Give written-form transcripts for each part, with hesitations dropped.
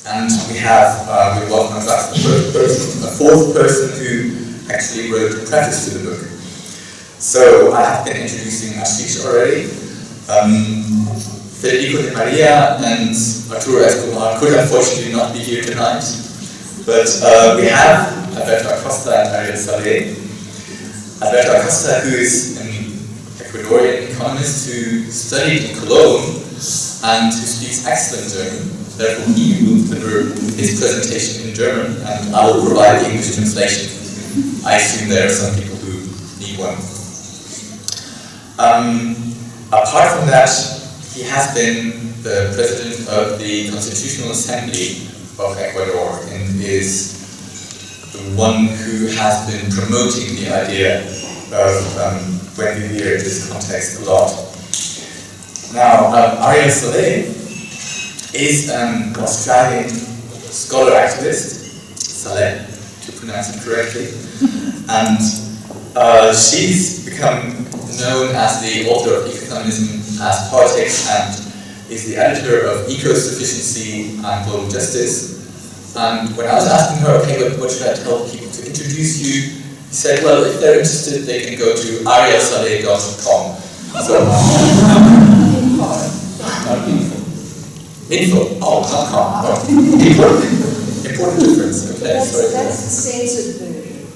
And we have, with welcome us, a fourth person who actually wrote the preface to the book. So I have been introducing Ashish already. Federico de Maria and Arturo Escobar could unfortunately not be here tonight. But we have Alberto Acosta and Ariel Saleh. Alberto Acosta, who is an Ecuadorian economist who studied in Cologne and who speaks excellent German. Therefore, he will deliver his presentation in German, and I will provide the English translation. I assume there are some people who need one. Apart from that, he has been the president of the Constitutional Assembly of Ecuador and is the one who has been promoting the idea of when we hear this context a lot. Now, Ariel Saleh is an Australian scholar activist, Saleh, to pronounce it correctly, and she's become known as the author of Ecofeminism as Politics and is the editor of Eco-Sufficiency and Global Justice. And when I was asking her, okay, what should I tell people to introduce you, she said, well, if they're interested, they can go to arielsaleh.com. So, info. Oh, not com. Oh. Important difference. Okay, that's the censored version.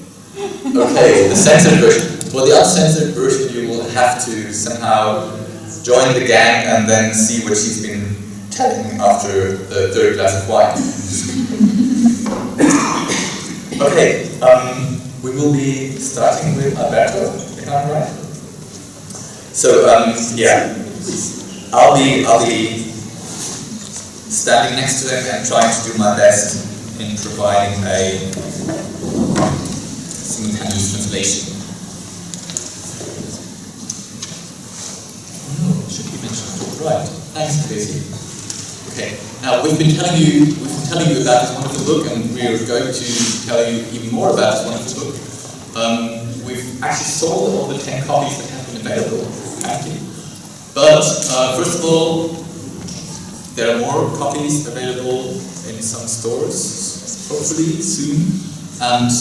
Okay, the censored version. Well, the uncensored version, you will have to somehow join the gang and then see what she's been telling after the third glass of wine. Okay, we will be starting with Alberto, if I'm right. So, yeah, I'll be standing next to him and trying to do my best in providing a simultaneous translation. Should be mentioned. Right. Thanks, Casey. Okay. Now we've been telling you about this wonderful book, and we are going to tell you even more about this wonderful book. We've actually sold all the 10 copies that have been available, apparently. But first of all, there are more copies available in some stores, hopefully soon. And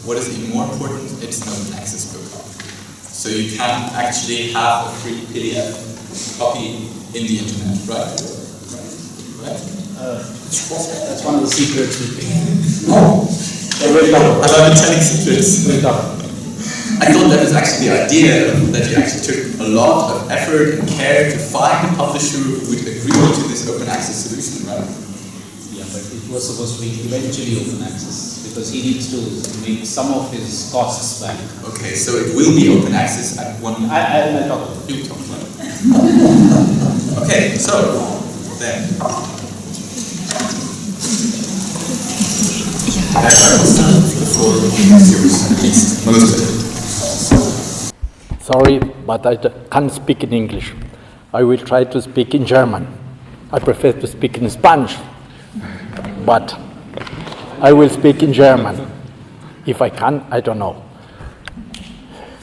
what is even more important, it's an open access book. So you can actually have a free PDF copy in the internet, right? That's one of the secrets we think. Oh, I love telling secrets. I thought that was actually the idea, that you actually took a lot of effort and care to find a publisher who would agree to this open access solution, right? Yeah, but it was supposed to be eventually open access because he needs to make some of his costs back. Okay, so it will be open access at one. I'll talk about it. You talk about it. Okay, so then. Sorry, but I can't speak in English. I will try to speak in German. I prefer to speak in Spanish, but I will speak in German. If I can, I don't know.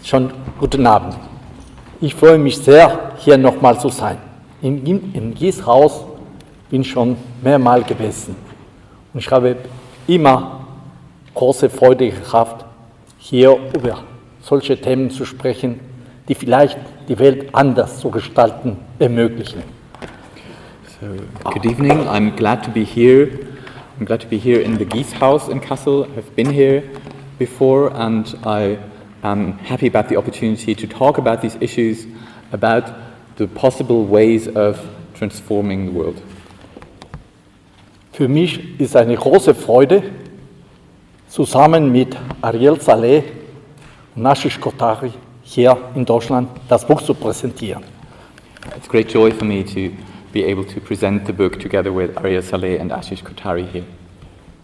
Schon guten Abend. Ich freue mich sehr, hier nochmal zu sein. In diesem Haus bin ich schon mehrmals gewesen. Und ich habe immer große Freude gehabt, hier über solche Themen zu sprechen, die vielleicht die Welt anders zu gestalten ermöglichen. So, good evening. I'm glad to be here. I'm glad to be here in the Gies House in Kassel. I've been here before, and I am happy about the opportunity to talk about these issues, about the possible ways of transforming the world. Für mich ist eine große Freude, zusammen mit Ariel Saleh und Ashish Kothari hier in Deutschland das Buch zu präsentieren. It's a great joy for me to be able to present the book together with Ariel Saleh and Ashish Kothari here.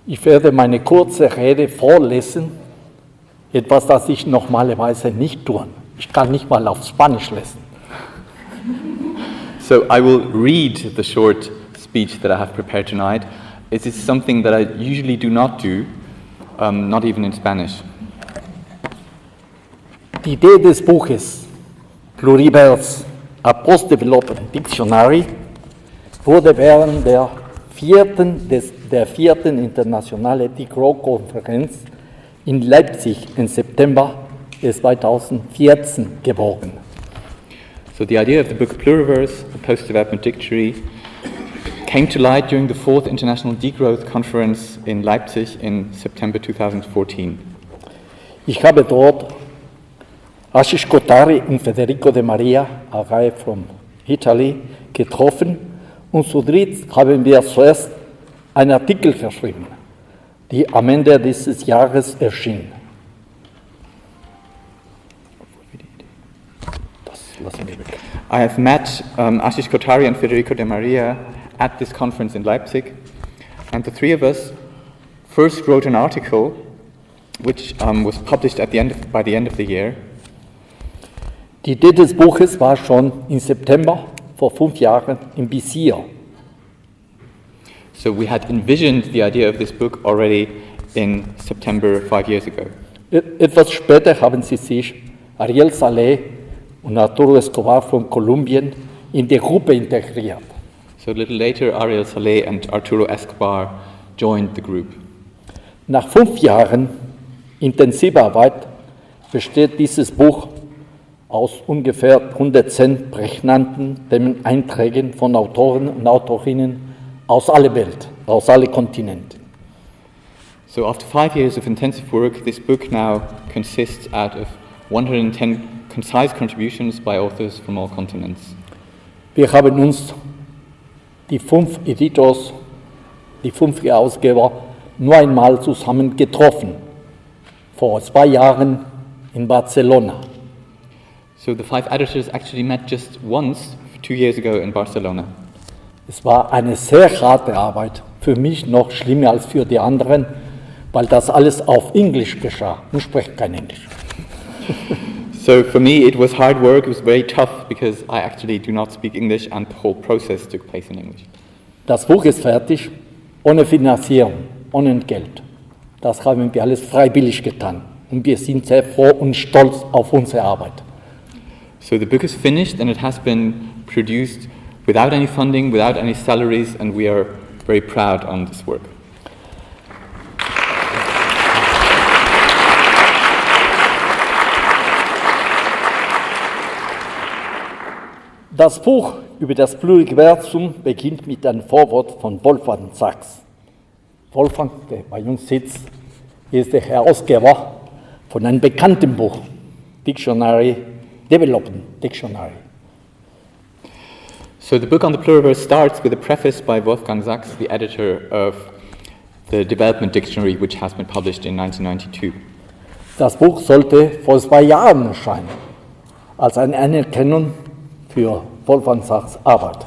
Ich werde meine kurze Rede vorlesen, etwas, das ich normalerweise nicht tue. Ich kann nicht mal auf Spanisch lesen. So I will read the short speech that I have prepared tonight. It is something that I usually do not do, not even in Spanish. Die Idee des Buches Pluriverse, a Post-Development Dictionary, wurde während der der vierten Internationalen Degrowth-Konferenz in Leipzig im September 2014 geboren. So the idea of the book Pluriverse, a post-development dictionary, came to light during the 4th International Degrowth Conference in Leipzig in September 2014. Ich habe dort Ashish Kothari und Federico De Maria, a guy from Italy, getroffen und zu dritt haben wir zuerst einen Artikel geschrieben, die am Ende dieses Jahres erschien. Das lassen wir weg. I have met Ashish Kothari and Federico De Maria at this conference in Leipzig, and the three of us first wrote an article which was published by the end of the year. Die Idee des Buches war schon im September vor 5 Jahren im Visier. So we had envisioned the idea of this book already in September 5 years ago. Etwas später haben sie sich Ariel Saleh und Arturo Escobar von Kolumbien in die Gruppe integriert. So a little later, Ariel Saleh and Arturo Escobar joined the group. Nach 5 Jahren intensiver Arbeit besteht dieses Buch aus ungefähr 110 prägnanten Themeneinträgen von Autoren und Autorinnen aus aller Welt, aus allen Kontinenten. So after 5 years of intensive work, this book now consists out of 110 concise contributions by authors from all continents. Wir haben uns die 5 Editors, die 5 Herausgeber, nur einmal zusammen getroffen, vor 2 Jahren in Barcelona. So the 5 editors actually met just once 2 years ago in Barcelona. Es war eine sehr harte Arbeit, für mich noch schlimmer als für die anderen, weil das alles auf Englisch geschah. Ich spreche kein Englisch. So for me it was hard work, it was very tough because I actually do not speak English and the whole process took place in English. Das Buch ist fertig, ohne Finanzierung, ohne Geld. Das haben wir alles freiwillig getan und wir sind sehr froh und stolz auf unsere Arbeit. So the book is finished and it has been produced without any funding, without any salaries, and we are very proud on this work. Das Buch über das Pluriversum beginnt mit einem Vorwort von Wolfgang Sachs. Wolfgang, der bei uns sitzt, ist der Herausgeber von einem bekannten Buch, Development Dictionary. So the book on the Pluriverse starts with a preface by Wolfgang Sachs, the editor of the Development Dictionary, which has been published in 1992. Das Buch sollte vor 2 Jahren erscheinen, als eine Anerkennung für Wolfgang Sachs' Arbeit.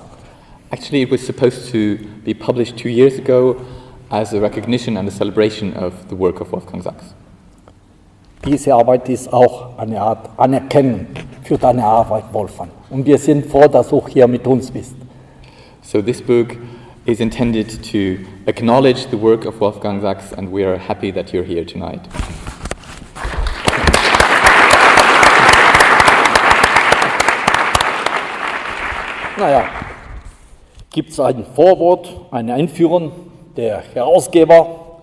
Actually, it was supposed to be published 2 years ago as a recognition and a celebration of the work of Wolfgang Sachs. Diese Arbeit ist auch eine Art Anerkennung für deine Arbeit, Wolfgang. Und wir sind froh, dass du hier mit uns bist. So this book is intended to acknowledge the work of Wolfgang Sachs, and we are happy that you're here tonight. Naja, gibt es ein Vorwort, eine Einführung der Herausgeber,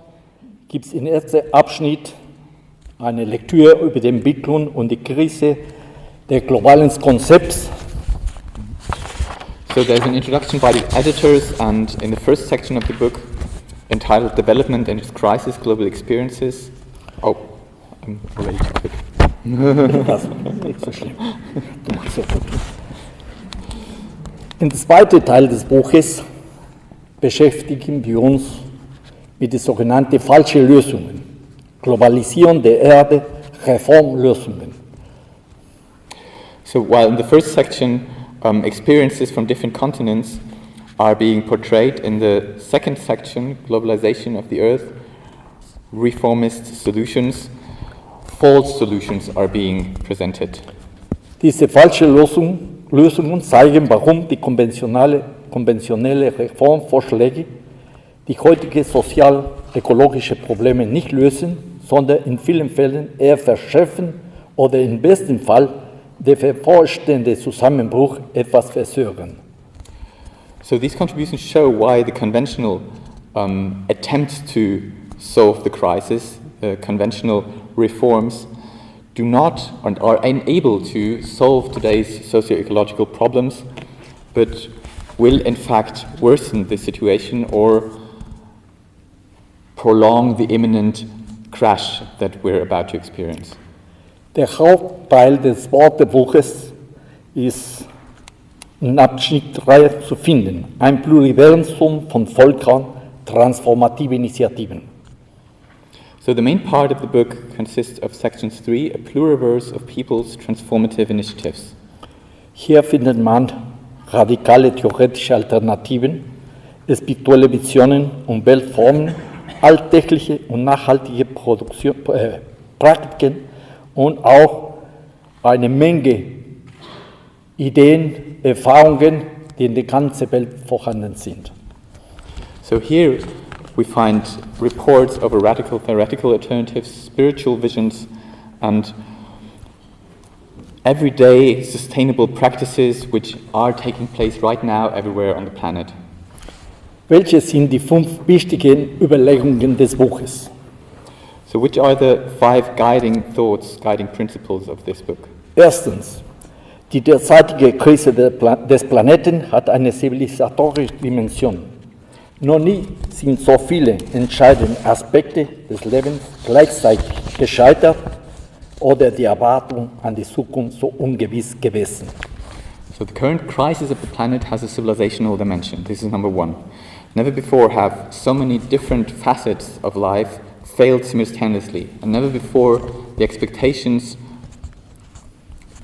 gibt es im ersten Abschnitt eine Lektüre über die Entwicklung und die Krise des globalen Konzepts. So there's an introduction by the editors, and in the first section of the book, entitled Development and its Crisis, Global Experiences. Oh, I'm already too quick. Das ist nicht so schlimm. Du machst ja gut. Im zweiten Teil des Buches beschäftigen wir uns mit den sogenannten falschen Lösungen, Globalisierung der Erde, Reformlösungen. So while in the first section, experiences from different continents are being portrayed, in the second section, globalization of the earth, reformist solutions, false solutions are being presented. Diese falschen Lösungen zeigen, warum die konventionelle Reformvorschläge die heutige sozial-ökologische Probleme nicht lösen, sondern in vielen Fällen eher verschärfen oder im besten Fall der bevorstehende Zusammenbruch etwas verzögern. So these contributions show why the conventional attempts to solve the crisis, conventional reforms, do not and are unable to solve today's socio-ecological problems, but will in fact worsen the situation or prolong the imminent crash that we're about to experience. Der Hauptteil des Wortebuches ist in Abschnitt 3 zu finden, ein Pluriversum von Völkern, transformative Initiativen. So the main part of the book consists of sections 3, a pluriverse of people's transformative initiatives. Hier findet man radikale theoretische Alternativen, spirituelle Visionen, Umweltformen, alltägliche und nachhaltige Praktiken und auch eine Menge Ideen, Erfahrungen, die in der ganzen Welt vorhanden sind. So here we find reports of radical theoretical alternatives, spiritual visions, and everyday sustainable practices which are taking place right now everywhere on the planet. Welche sind die 5 wichtigen Überlegungen des Buches? So which are the 5 guiding thoughts, guiding principles of this book? Erstens, die derzeitige Krise des Planeten hat eine zivilisatorische Dimension. Noch nie sind so viele entscheidende Aspekte des Lebens gleichzeitig gescheitert oder die Erwartung an die Zukunft so ungewiss gewesen. So the current crisis of the planet has a civilizational dimension. This is number 1. Never before have so many different facets of life failed simultaneously, and never before the expectations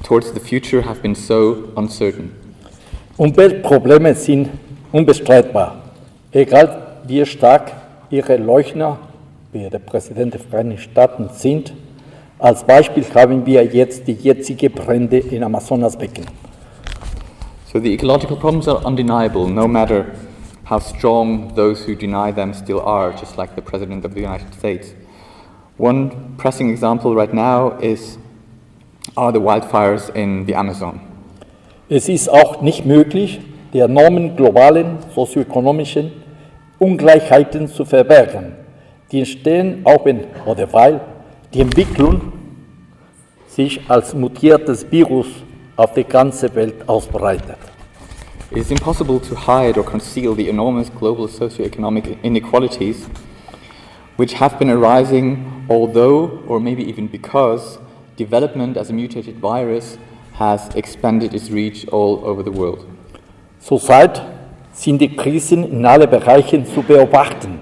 towards the future have been so uncertain. Umweltprobleme sind unbestreitbar. Egal wie stark ihre Leugner, wie der Präsident der Vereinigten Staaten sind, als Beispiel haben wir jetzt die jetzigen Brände im Amazonasbecken. So the ecological problems are undeniable, no matter how strong those who deny them still are, just like the President of the United States. One pressing example right now are the wildfires in the Amazon. Es ist auch nicht möglich, die enormen globalen sozioökonomischen Ungleichheiten zu verbergen. Die entstehen auch wenn oder weil die Entwicklung sich als mutiertes Virus auf die ganze Welt ausbreitet. It is impossible to hide or conceal the enormous global socioeconomic inequalities which have been arising although, or maybe even because, development as a mutated virus has expanded its reach all over the world. Zurzeit sind die Krisen in allen Bereichen zu beobachten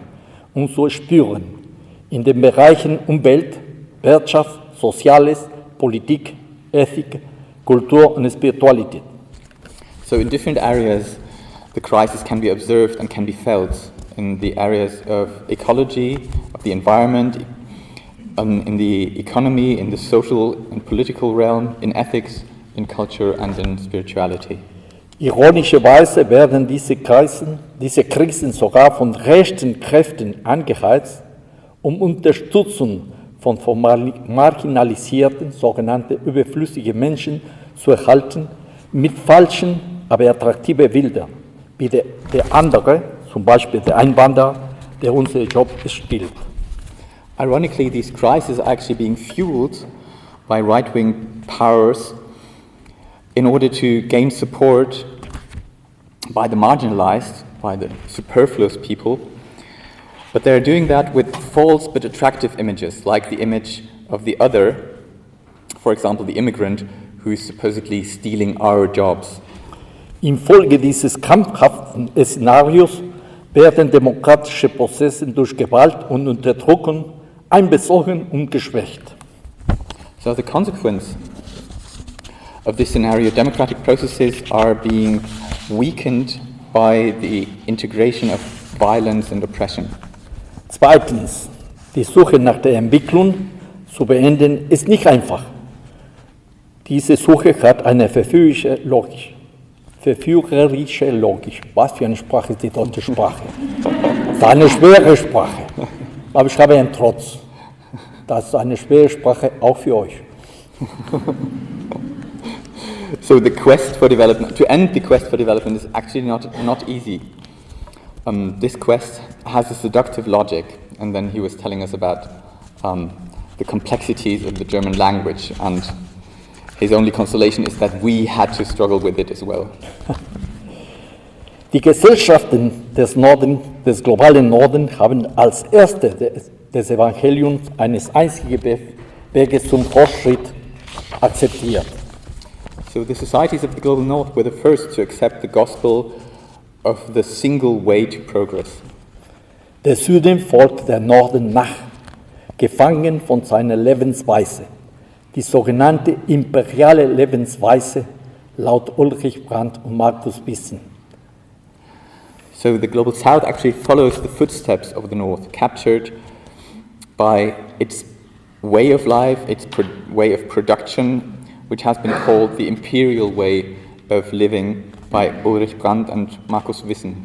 und zu spüren. In den Bereichen Umwelt, Wirtschaft, Soziales, Politik, Ethik, Kultur und Spiritualität. So in different areas, the crisis can be observed and can be felt in the areas of ecology, of the environment, in the economy, in the social and political realm, in ethics, in culture and in spirituality. Ironischerweise werden diese Krisen sogar von rechten Kräften angeheizt, um Unterstützung von marginalisierten, sogenannten überflüssigen Menschen zu erhalten, mit falschen, aber attraktiven Bildern, wie der andere, zum Beispiel der Einwanderer, der unseren Job stiehlt. Ironically, these crises are actually being fueled by right-wing powers in order to gain support by the marginalized, by the superfluous people, but they're doing that with false but attractive images, like the image of the other, for example, the immigrant who is supposedly stealing our jobs. Infolge dieses kampfhaften Szenarios werden demokratische Prozesse durch Gewalt und Unterdrückung einbezogen und geschwächt. So the consequence of this scenario, democratic processes are being weakened by the integration of violence and oppression. Zweitens, die Suche nach der Entwicklung zu beenden ist nicht einfach. Diese Suche hat eine verführerische Logik. Was für eine Sprache ist die deutsche Sprache? Das ist eine schwere Sprache. Aber ich habe einen Trotz. Das ist eine schwere Sprache auch für euch. So the quest for development, to end the quest for development is actually not easy. This quest has a seductive logic, and then he was telling us about the complexities of the German language, and his only consolation is that we had to struggle with it as well. Die Gesellschaften des globalen Norden haben als erste des Evangeliums eines einzigen Weges zum Fortschritt akzeptiert. So the societies of the global north were the first to accept the gospel of the single way to progress. Der Süden folgt der Norden nach, gefangen von seiner Lebensweise, die sogenannte imperiale Lebensweise laut Ulrich Brandt und Markus Wissen. So the global south actually follows the footsteps of the north, captured by its way of life, its way of production, which has been called the imperial way of living by Ulrich Brandt and Markus Wissen,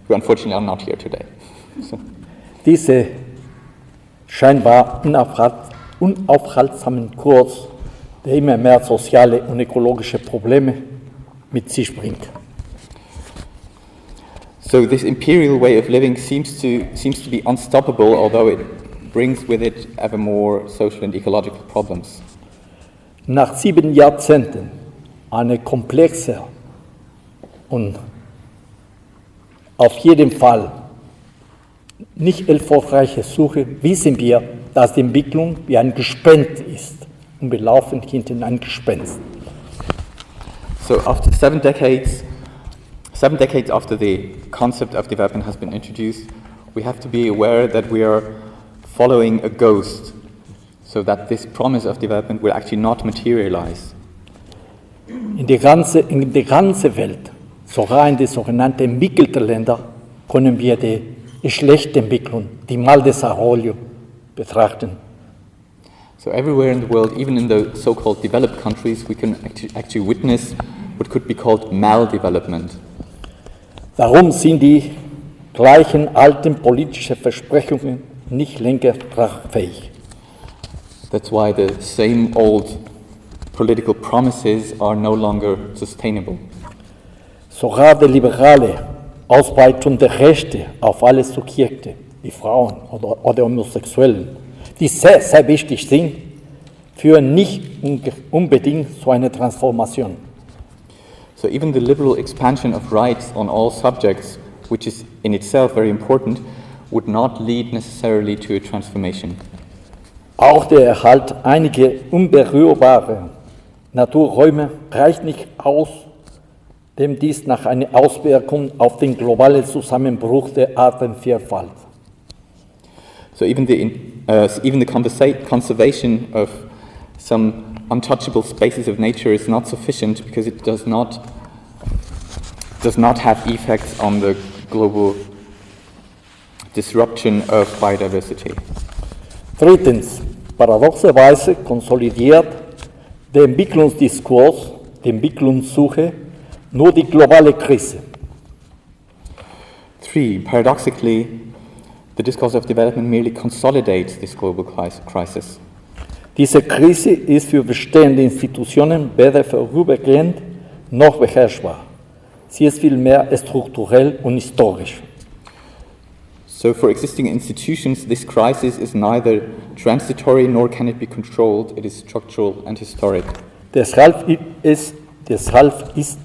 who unfortunately are not here today. So. Diese scheinbar unaufhaltsamen Kurs, der immer mehr soziale und ökologische Probleme mit sich bringt. So this imperial way of living seems to be unstoppable, although it brings with it ever more social and ecological problems. Nach 7 Jahrzehnten eine komplexe und auf jeden Fall nicht erfolgreiche Suche wissen wir, dass die Entwicklung wie ein Gespenst ist und wir laufen hinter ein Gespenst. So after 7 decades after the concept of development has been introduced, we have to be aware that we are following a ghost, so that this promise of development will actually not materialize. In der ganzen Welt, sogar in den sogenannten entwickelten Ländern, können wir die schlechte Entwicklung, die Maldesarrollio, betrachten. So everywhere in the world, even in the so-called developed countries, we can actually witness what could be called maldevelopment. Darum sind die gleichen alten politischen Versprechungen nicht länger tragfähig. That's why the same old political promises are no longer sustainable. Sogar die liberale Ausweitung der Rechte auf alle Subjekte, wie Frauen oder Homosexuellen, die sehr, sehr wichtig sind, führen nicht unbedingt zu einer Transformation. So even the liberal expansion of rights on all subjects, which is in itself very important, would not lead necessarily to a transformation. Auch der Erhalt einiger unberührbarer Naturräume reicht nicht aus, dem dies nach einer Auswirkung auf den globalen Zusammenbruch der Artenvielfalt. So even the conservation of some untouchable spaces of nature is not sufficient because it does not have effects on the global disruption of biodiversity. Drittens, paradoxerweise konsolidiert der Entwicklungsdiskurs, die Entwicklungssuche, nur die globale Krise. 3, paradoxically, the discourse of development merely consolidates this global crisis. Diese Krise ist für bestehende Institutionen weder vorübergehend noch beherrschbar. Sie ist vielmehr strukturell und historisch. So for existing institutions, this crisis is neither transitory nor can it be controlled. It is structural and historic. Deshalb ist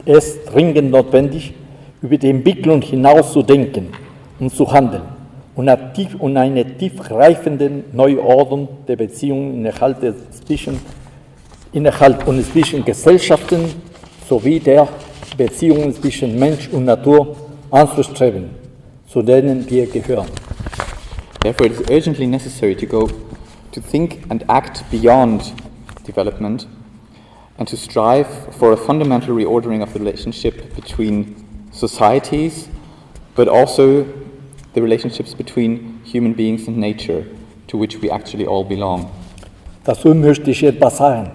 es dringend notwendig, über die Entwicklung hinaus zu denken und zu handeln und eine tiefgreifende Neuordnung der Beziehungen innerhalb und zwischen Gesellschaften sowie der Beziehungen zwischen Mensch und Natur anzustreben, zu denen wir gehören. Therefore, it is urgently necessary to think and act beyond development and to strive for a fundamental reordering of the relationship between societies, but also the relationships between human beings and nature, to which we actually all belong. Dazu möchte ich etwas sagen.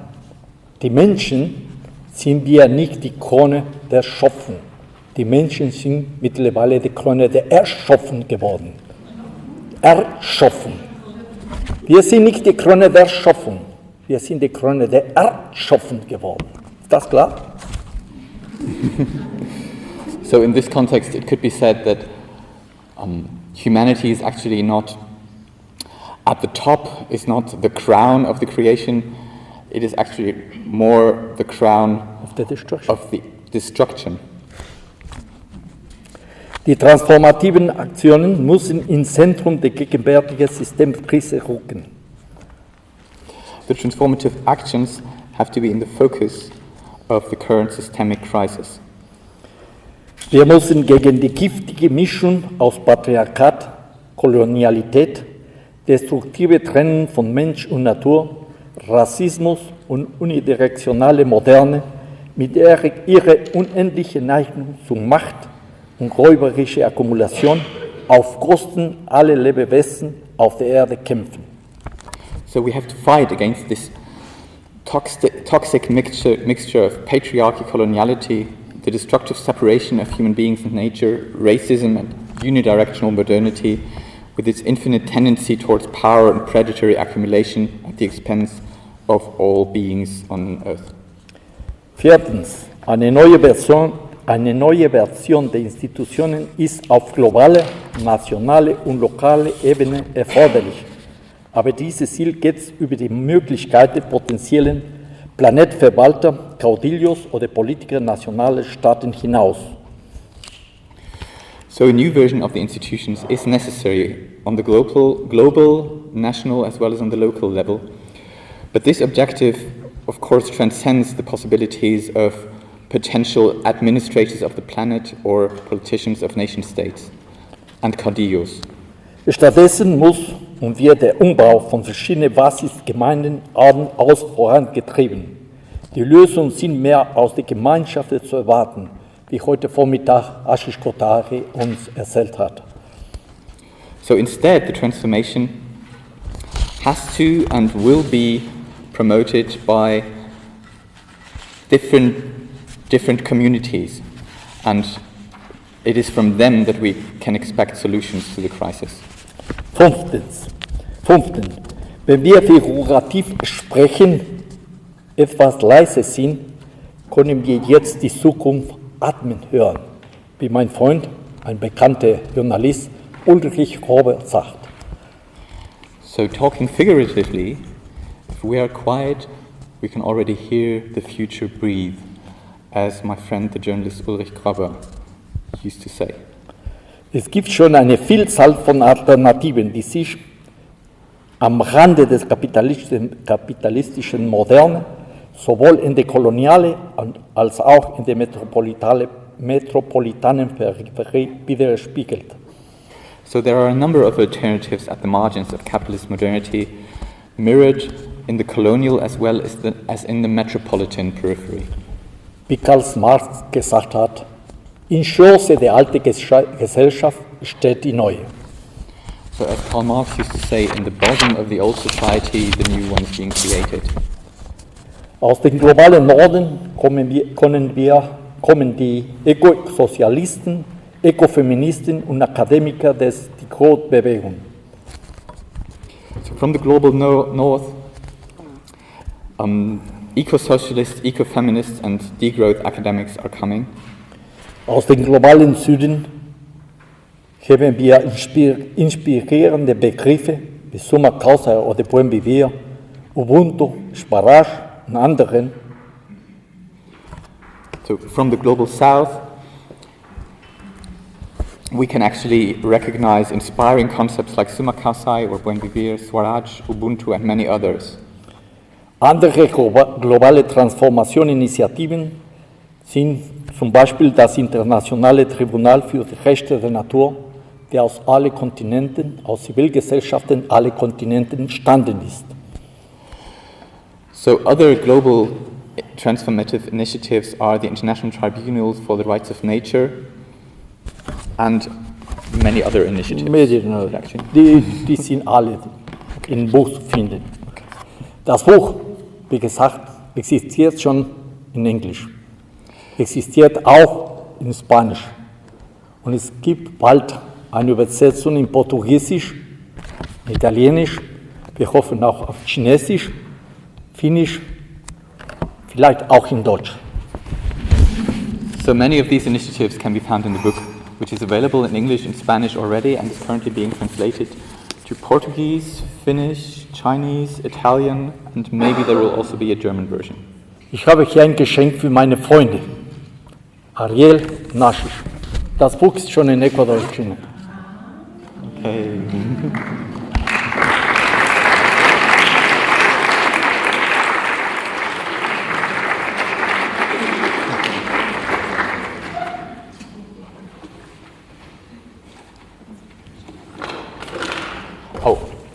Die Menschen sind wir nicht die Krone der Schöpfung. Die Menschen sind mittlerweile die Krone der Erschöpfung geworden. Erschöpfung. Wir sind nicht die Krone der Schöpfung. Wir sind die Krone der Erschöpfung geworden. Ist das klar? So in this context, it could be said that humanity is actually not at the top, is not the crown of the creation, it is actually more the crown of the destruction. Of the destruction. Die transformativen Aktionen müssen ins Zentrum der gegenwärtigen Systemkrise rücken. The transformative actions have to be in the focus of the current systemic crisis. Wir müssen gegen die giftige Mischung aus Patriarchat, Kolonialität, destruktive Trennung von Mensch und Natur, Rassismus und unidirektionale Moderne mit ihrer unendlichen Neigung zu Macht und räuberische Akkumulation auf Kosten aller Lebewesen auf der Erde kämpfen. So we have to fight against this toxic mixture of patriarchy, coloniality, the destructive separation of human beings and nature, racism and unidirectional modernity, with its infinite tendency towards power and predatory accumulation at the expense of all beings on earth. Viertens, eine neue Version der Institutionen ist auf globaler, nationaler und lokaler Ebene erforderlich. Aber dieses Ziel geht über die Möglichkeiten potenziellen Planetverwalter, Caudillos oder Politiker nationaler Staaten hinaus. So a new version of the institutions is necessary on the global, national, as well as on the local level. But this objective, of course, transcends the possibilities of potential administrators of the planet or politicians of nation states and caudillos. Stattdessen muss und wird der Umbau von verschiedenen Basisgemeinden aus vorangetrieben. Die Lösungen sind mehr aus der Gemeinschaft zu erwarten, wie heute Vormittag Ashish Kotari uns erzählt hat. So instead, the transformation has to and will be promoted by different communities, and it is from them that we can expect solutions to the crisis. Fünftens, wenn wir figurativ sprechen, etwas leise sind, können wir jetzt die Zukunft atmen hören, wie mein Freund, ein bekannter Journalist, Ulrich Robert sagt. So talking figuratively, if we are quiet, we can already hear the future breathe, as my friend the journalist Ulrich Graber used to say. Es gibt schon eine Vielzahl von Alternativen, die sich am Rande des kapitalistischen Moderne sowohl in der kolonialen als auch in der metropolitanen Peripherie widerspiegelt. So there are a number of alternatives at the margins of capitalist modernity, mirrored in the colonial as well as in the metropolitan periphery. Wie Karl Marx gesagt hat, in Schoße der alten Gesellschaft steht die neue. So as Karl Marx used to say, in the bosom of the old society, the new one is being created. Aus dem globalen Norden kommen die Ökosozialisten, Ökofeministen und Akademiker der Degrowth-Bewegung. So from the global north, eco-socialists, eco-feminists and degrowth academics are coming. Aus dem globalen Süden haben wir inspirierende Begriffe wie Summa Causa oder Buen Vivir, Ubuntu, Sparage und anderen. So from the global south, we can actually recognize inspiring concepts like Summa Causa or Buen Vivir, Swaraj, Ubuntu and many others. Andere globale Transformationsinitiativen sind zum Beispiel das Internationale Tribunal für die Rechte der Natur, der aus allen Kontinenten, aus Zivilgesellschaften aller Kontinenten entstanden ist. So other global transformative initiatives are the International Tribunals for the Rights of Nature and many other initiatives. Die sind alle im Buch zu finden. Das Buch, wie gesagt, existiert schon in Englisch, existiert auch in Spanisch und es gibt bald eine Übersetzung in Portugiesisch, Italienisch, wir hoffen auch auf Chinesisch, Finnisch, vielleicht auch in Deutsch. So many of these initiatives can be found in the book, which is available in English and Spanish already and is currently being translated to Portuguese, Finnish, Chinese, Italian, and maybe there will also be a German version. Ich habe hier ein Geschenk für meine Freunde. Ariel, Nashish. Das Buch ist schon in Ecuador erschienen. Okay.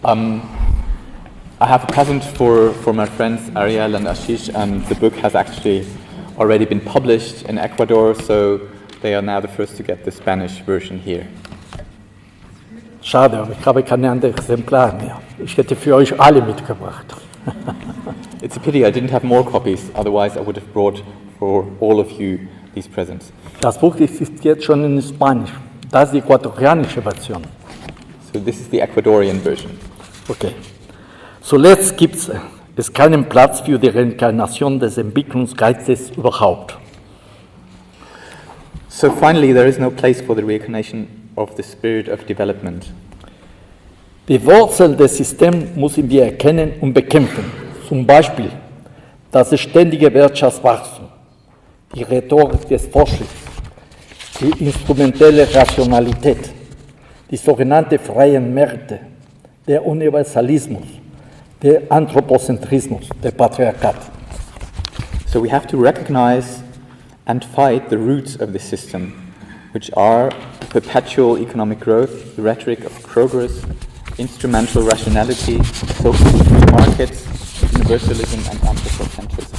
I have a present for my friends Ariel and Ashish, and the book has actually already been published in Ecuador, so they are now the first to get the Spanish version here. Schade, aber ich habe keine anderen Exemplare mehr. Ich hätte für euch alle mitgebracht. It's a pity I didn't have more copies, otherwise I would have brought for all of you these presents. Das Buch existiert schon in Spanisch. Das ist die ecuadorianische Version. So this is the Ecuadorian version. Okay. Zuletzt gibt es keinen Platz für die Reinkarnation des Entwicklungsgeistes überhaupt. So finally, there is no place for the reincarnation of the spirit of development. Die Wurzel des Systems müssen wir erkennen und bekämpfen. Zum Beispiel das ständige Wirtschaftswachstum, die Rhetorik des Fortschritts, die instrumentelle Rationalität, die sogenannten freien Märkte, der Universalismus, der Anthropozentrismus, der Patriarchat. So we have to recognize and fight the roots of the system, which are perpetual economic growth, the rhetoric of progress, instrumental rationality, social markets, universalism and anthropocentrism.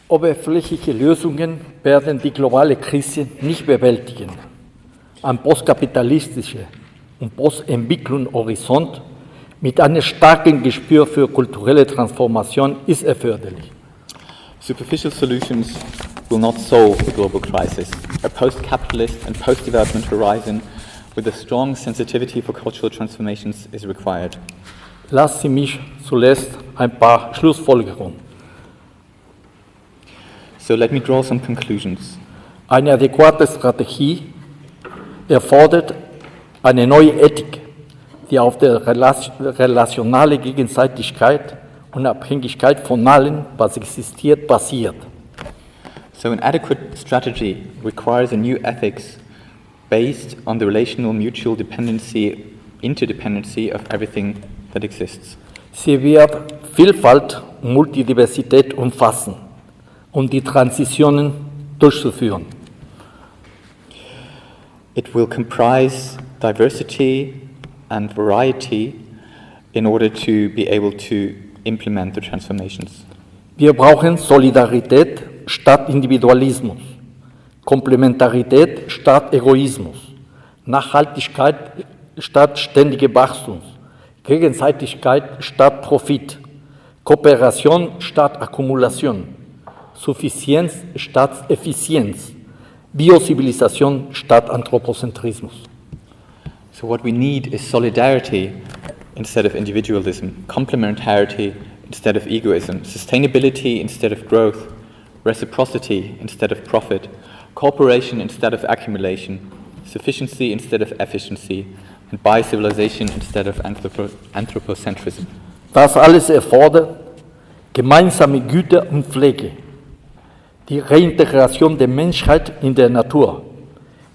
Oberflächliche Lösungen werden die globale Krise nicht bewältigen. Ein postkapitalistischer und Postentwicklungshorizont mit einem starken Gespür für kulturelle Transformation ist erforderlich. Superficial solutions will not solve the global crisis. A post-capitalist and post-development horizon with a strong sensitivity for cultural transformations is required. Lassen Sie mich zuletzt ein paar Schlussfolgerungen. So let me draw some conclusions. Eine adäquate Strategie erfordert eine neue Ethik, die auf der relationalen Gegenseitigkeit und Abhängigkeit von allem, was existiert, basiert. So an adequate strategy requires a new ethics based on the relational mutual dependency, interdependency of everything that exists. Sie wird Vielfalt und Multidiversität umfassen, um die Transitionen durchzuführen. It will comprise diversity and variety in order to be able to implement the transformations. Wir brauchen Solidarität statt Individualismus, Komplementarität statt Egoismus, Nachhaltigkeit statt ständigen Wachstums, Gegenseitigkeit statt Profit, Kooperation statt Akkumulation, Suffizienz statt Effizienz, Biozivilisation statt Anthropozentrismus. So what we need is solidarity instead of individualism, complementarity instead of egoism, sustainability instead of growth, reciprocity instead of profit, cooperation instead of accumulation, sufficiency instead of efficiency, and bi-civilization instead of anthropocentrism. Das alles erfordert gemeinsame Güte und Pflege, die Reintegration der Menschheit in der Natur.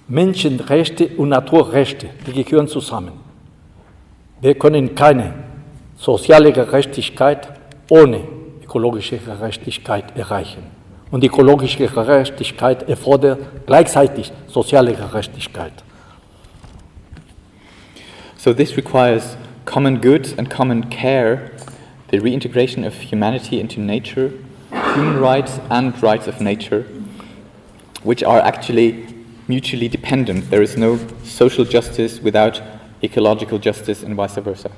Menschenrechte und Naturrechte, die gehören zusammen. Wir können keine soziale Gerechtigkeit ohne ökologische Gerechtigkeit erreichen. Und die ökologische Gerechtigkeit erfordert gleichzeitig soziale Gerechtigkeit. So this requires common goods and common care, the reintegration of humanity into nature, human rights and rights of nature, which are actually mutually dependent. There is no social justice without ecological justice and vice versa.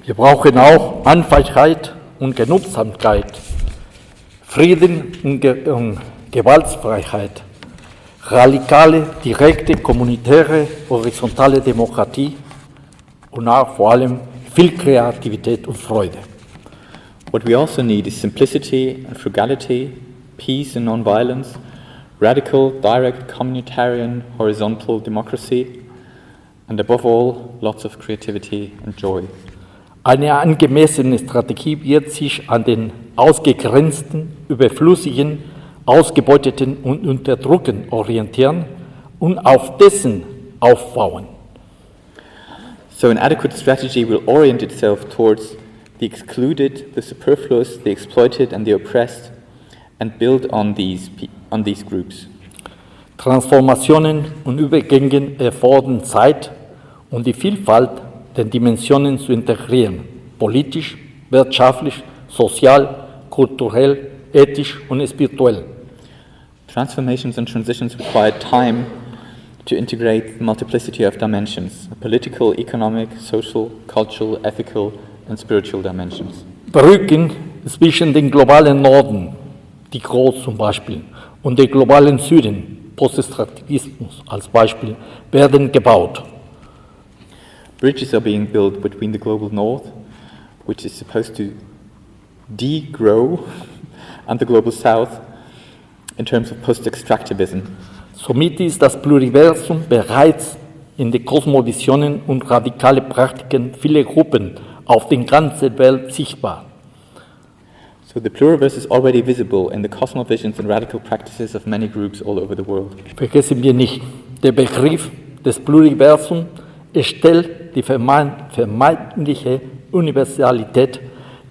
Wir brauchen auch Einfachheit und Genugsamkeit, Frieden und Gewaltfreiheit, radikale, direkte, kommunitäre, horizontale Demokratie und auch vor allem viel Kreativität und Freude. What we also need is simplicity and frugality, peace and non-violence, radical, direct, communitarian, horizontal democracy, and above all, lots of creativity and joy. Eine angemessene Strategie wird sich an den ausgegrenzten, überflüssigen, ausgebeuteten und unterdrückten orientieren und auf dessen aufbauen. So an adequate strategy will orient itself towards the excluded, the superfluous, the exploited and the oppressed and build on these groups. Transformationen und Übergänge erfordern Zeit und die Vielfalt der Dimensionen zu integrieren, politisch, wirtschaftlich, sozial, kulturell, ethisch und spirituell. Transformations and transitions require time to integrate the multiplicity of dimensions, political, economic, social, cultural, ethical and spiritual dimensions. Brücken zwischen dem globalen Norden, die Groß zum Beispiel, und dem globalen Süden, Postextraktivismus als Beispiel, werden gebaut. Bridges are being built between the global north, which is supposed to degrow, and the global south in terms of post-extractivism. Somit ist das Pluriversum bereits in den Kosmovisionen und radikale Praktiken vieler Gruppen auf der ganzen Welt sichtbar. So the pluriverse is already visible in the cosmovisions and radical practices of many groups all over the world. Vergessen wir nicht, der Begriff des Pluriversums stellt die vermeintliche Universalität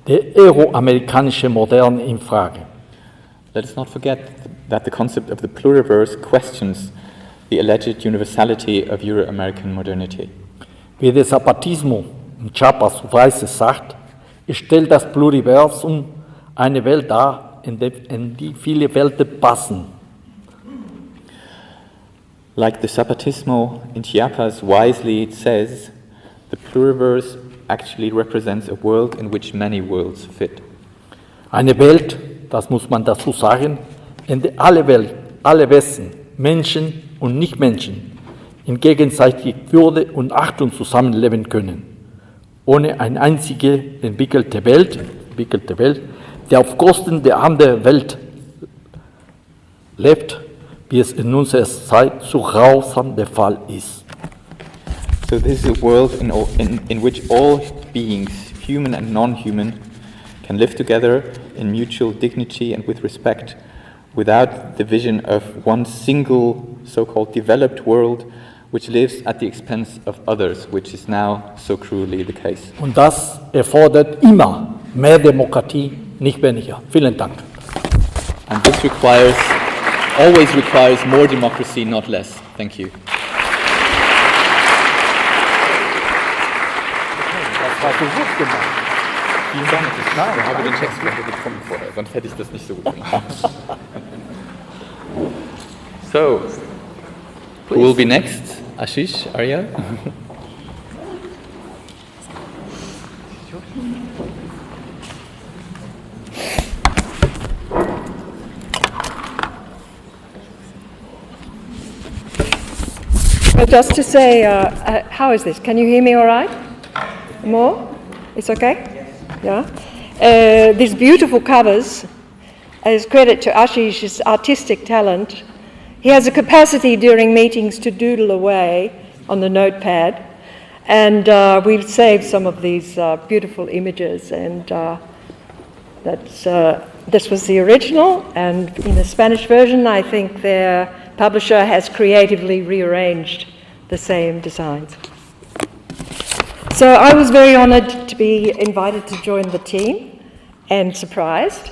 der euroamerikanischen Moderne in Frage. Let us not forget that the concept of the pluriverse questions the alleged universality of Euro-American modernity. Wie der Zapatismo in Chiapas Weise sagt, stellt das Pluriversum eine Welt dar, in die viele Welten passen. Like the Zapatismo in Chiapas wisely says, the pluriverse actually represents a world in which many worlds fit. Eine Welt, das muss man dazu sagen, in der alle Wesen, Menschen und Nichtmenschen in gegenseitiger Würde und Achtung zusammenleben können, ohne eine einzige entwickelte Welt, die auf Kosten der anderen Welt lebt, wie es in unserer Zeit so grausam der Fall ist. So this is a world in which all beings, human and non-human, can live together in mutual dignity and with respect, without the vision of one single so-called developed world which lives at the expense of others, which is now so cruelly the case. Und das erfordert immer mehr Demokratie, nicht weniger. Vielen Dank. And this always requires more democracy, not less. Thank you. Das war so gut gemacht. Vielen Dank. Ich habe den Text bekommen vorher, sonst hätte ich das nicht so gut gemacht. So, who will be next? Ashish, Arya? Just to say, how is this? Can you hear me all right? More? It's okay? Yeah. These beautiful covers is credit to Ashish's artistic talent. He has a capacity during meetings to doodle away on the notepad, and we've saved some of these beautiful images, and this was the original, and in the Spanish version I think their publisher has creatively rearranged the same designs. So I was very honoured to be invited to join the team and surprised.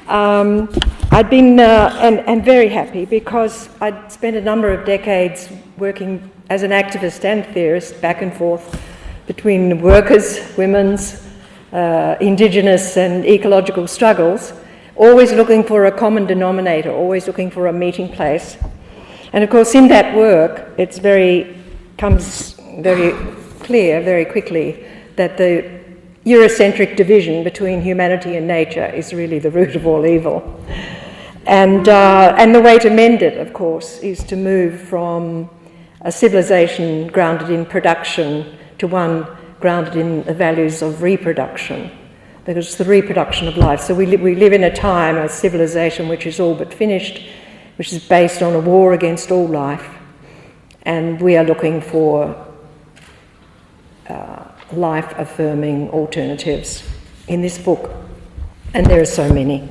I'd been and very happy because I'd spent a number of decades working as an activist and theorist back and forth between workers, women's, indigenous and ecological struggles, always looking for a common denominator, always looking for a meeting place. And of course in that work comes very clear very quickly that the Eurocentric division between humanity and nature is really the root of all evil. And the way to mend it, of course, is to move from a civilization grounded in production to one grounded in the values of reproduction, because it's the reproduction of life. So we live in a time, a civilization which is all but finished, which is based on a war against all life, and we are looking for life-affirming alternatives in this book, and there are so many.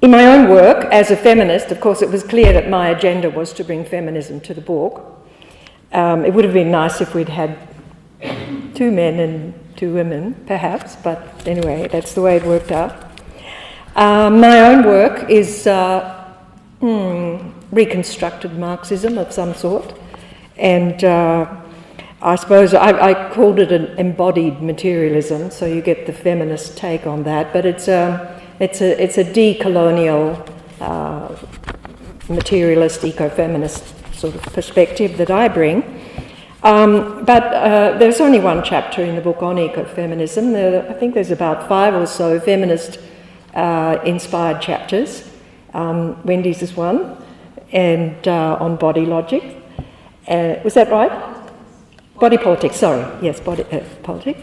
In my own work as a feminist, of course, it was clear that my agenda was to bring feminism to the book. It would have been nice if we'd had 2 men and 2 women, perhaps, but anyway, that's the way it worked out. My own work is reconstructed Marxism of some sort, and I suppose I called it an embodied materialism, so you get the feminist take on that, but it's a decolonial, materialist, eco-feminist sort of perspective that I bring. But there's only one chapter in the book on ecofeminism. I think there's about 5 or so feminist inspired chapters. Wendy's is one, and on body logic. Was that right? Body politics, sorry. Yes, body politics.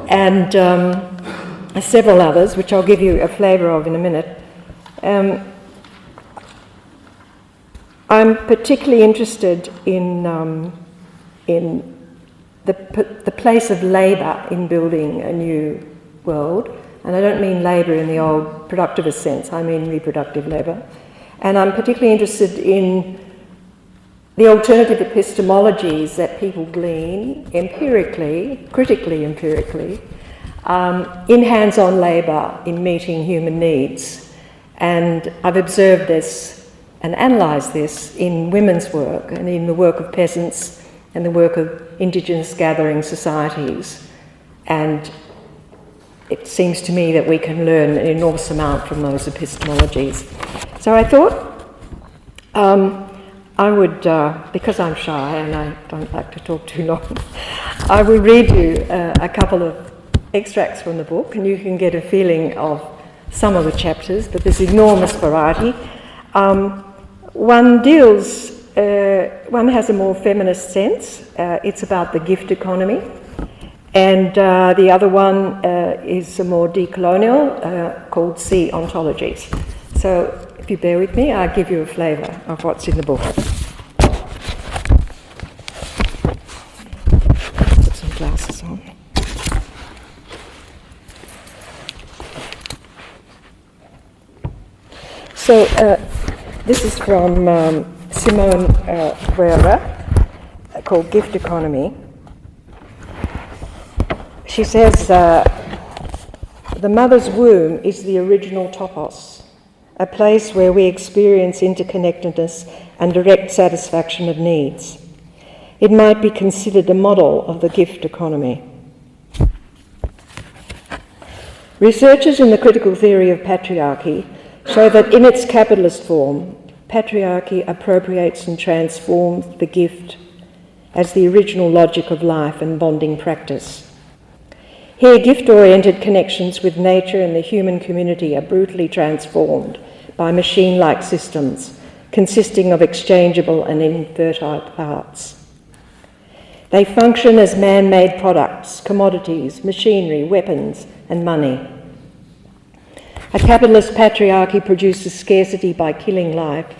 And several others, which I'll give you a flavour of in a minute. I'm particularly interested in the place of labour in building a new world, and I don't mean labour in the old productivist sense, I mean reproductive labour. And I'm particularly interested in the alternative epistemologies that people glean empirically, critically empirically, in hands-on labour in meeting human needs. And I've observed this and analysed this in women's work and in the work of peasants and the work of indigenous gathering societies. And it seems to me that we can learn an enormous amount from those epistemologies. So I thought I would, because I'm shy and I don't like to talk too long, I will read you a couple of extracts from the book, and you can get a feeling of some of the chapters, but there's enormous variety. One has a more feminist sense. It's about the gift economy, and the other one is a more decolonial, called Sea Ontologies. So if you bear with me, I'll give you a flavour of what's in the book. Put some glasses on. So this is from Simone Guerra, called Gift Economy. She says, the mother's womb is the original topos, a place where we experience interconnectedness and direct satisfaction of needs. It might be considered a model of the gift economy. Researchers in the critical theory of patriarchy show that in its capitalist form, patriarchy appropriates and transforms the gift as the original logic of life and bonding practice. Here, gift-oriented connections with nature and the human community are brutally transformed by machine-like systems consisting of exchangeable and infertile parts. They function as man-made products, commodities, machinery, weapons, and money. A capitalist patriarchy produces scarcity by killing life,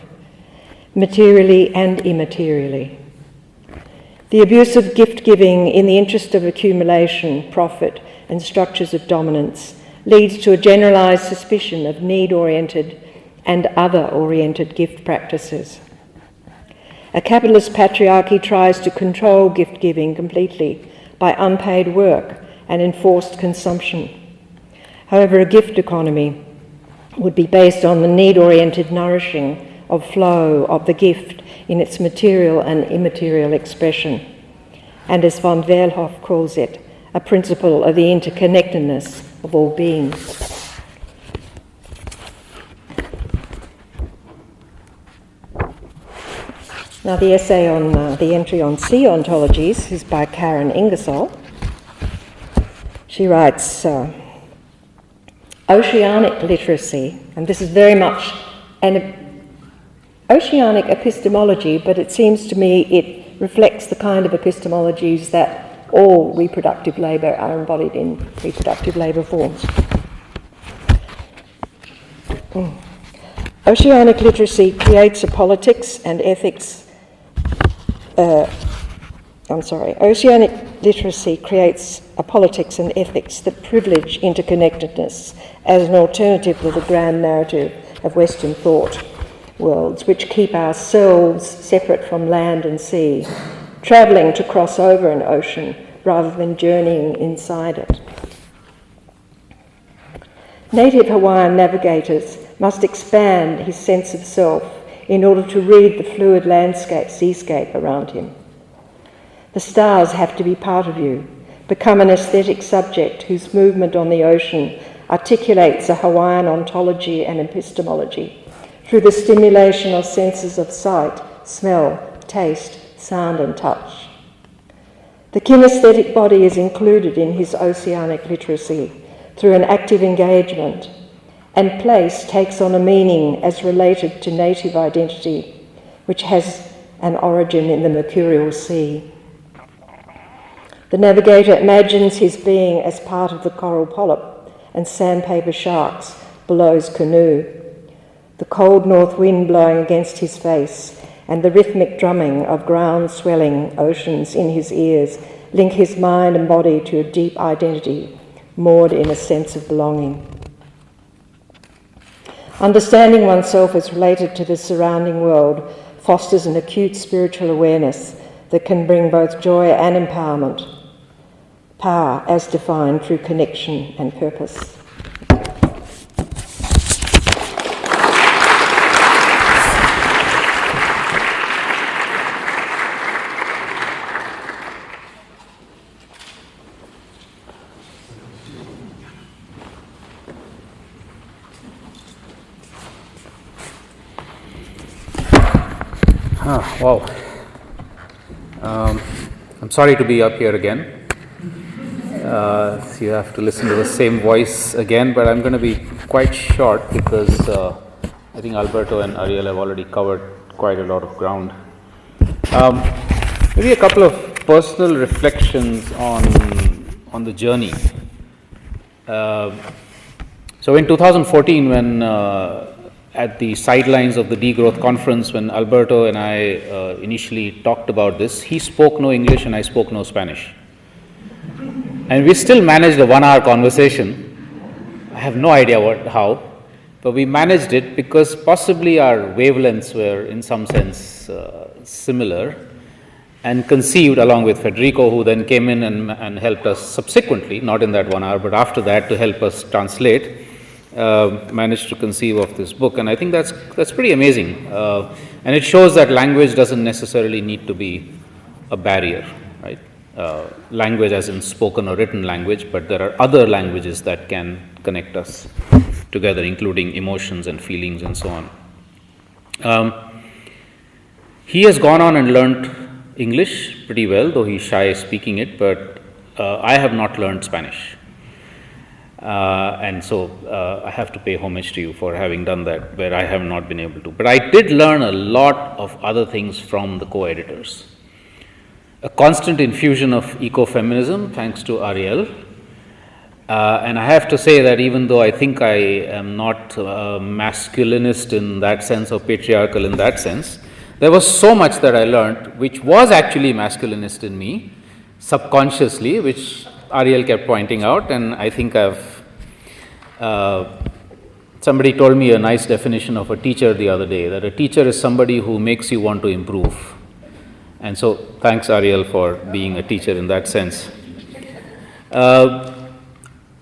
materially and immaterially. The abuse of gift-giving in the interest of accumulation, profit, and structures of dominance leads to a generalised suspicion of need-oriented and other-oriented gift practices. A capitalist patriarchy tries to control gift-giving completely by unpaid work and enforced consumption. However, a gift economy would be based on the need-oriented nourishing of flow of the gift in its material and immaterial expression, and as von Wehrhoff calls it, a principle of the interconnectedness of all beings. Now the essay on the entry on sea ontologies is by Karen Ingersoll. She writes, oceanic literacy, and this is very much an oceanic epistemology, but it seems to me it reflects the kind of epistemologies that all reproductive labour are embodied in reproductive labour forms. Oceanic literacy creates a politics and ethics. Oceanic literacy creates a politics and ethics that privilege interconnectedness as an alternative to the grand narrative of Western thought worlds, which keep ourselves separate from land and sea, travelling to cross over an ocean rather than journeying inside it. Native Hawaiian navigators must expand his sense of self in order to read the fluid seascape around him. The stars have to be part of you, become an aesthetic subject whose movement on the ocean articulates a Hawaiian ontology and epistemology through the stimulation of senses of sight, smell, taste, sound and touch. The kinesthetic body is included in his oceanic literacy through an active engagement, and place takes on a meaning as related to native identity, which has an origin in the mercurial sea. The navigator imagines his being as part of the coral polyp and sandpaper sharks below his canoe. The cold north wind blowing against his face and the rhythmic drumming of ground-swelling oceans in his ears link his mind and body to a deep identity, moored in a sense of belonging. Understanding oneself as related to the surrounding world fosters an acute spiritual awareness that can bring both joy and empowerment, power as defined through connection and purpose. Wow. I'm sorry to be up here again. So you have to listen to the same voice again, but I'm going to be quite short because I think Alberto and Ariel have already covered quite a lot of ground. Maybe a couple of personal reflections on the journey. So in 2014, when at the sidelines of the Degrowth Conference, when Alberto and I initially talked about this, he spoke no English and I spoke no Spanish. And we still managed a 1-hour conversation. I have no idea how, but we managed it because possibly our wavelengths were in some sense similar, and conceived along with Federico, who then came in and helped us subsequently, not in that 1 hour, but after that to help us translate. Managed to conceive of this book, and I think that's pretty amazing, and it shows that language doesn't necessarily need to be a barrier, right? Language as in spoken or written language, but there are other languages that can connect us together, including emotions and feelings and so on. He has gone on and learned English pretty well, though he's shy speaking it, but I have not learned Spanish. And so I have to pay homage to you for having done that, where I have not been able to. But I did learn a lot of other things from the co-editors. A constant infusion of ecofeminism, thanks to Ariel. And I have to say that even though I think I am not masculinist in that sense or patriarchal in that sense, there was so much that I learned which was actually masculinist in me, subconsciously, which Ariel kept pointing out, and I think somebody told me a nice definition of a teacher the other day, that a teacher is somebody who makes you want to improve. And so thanks, Ariel, for being a teacher in that sense.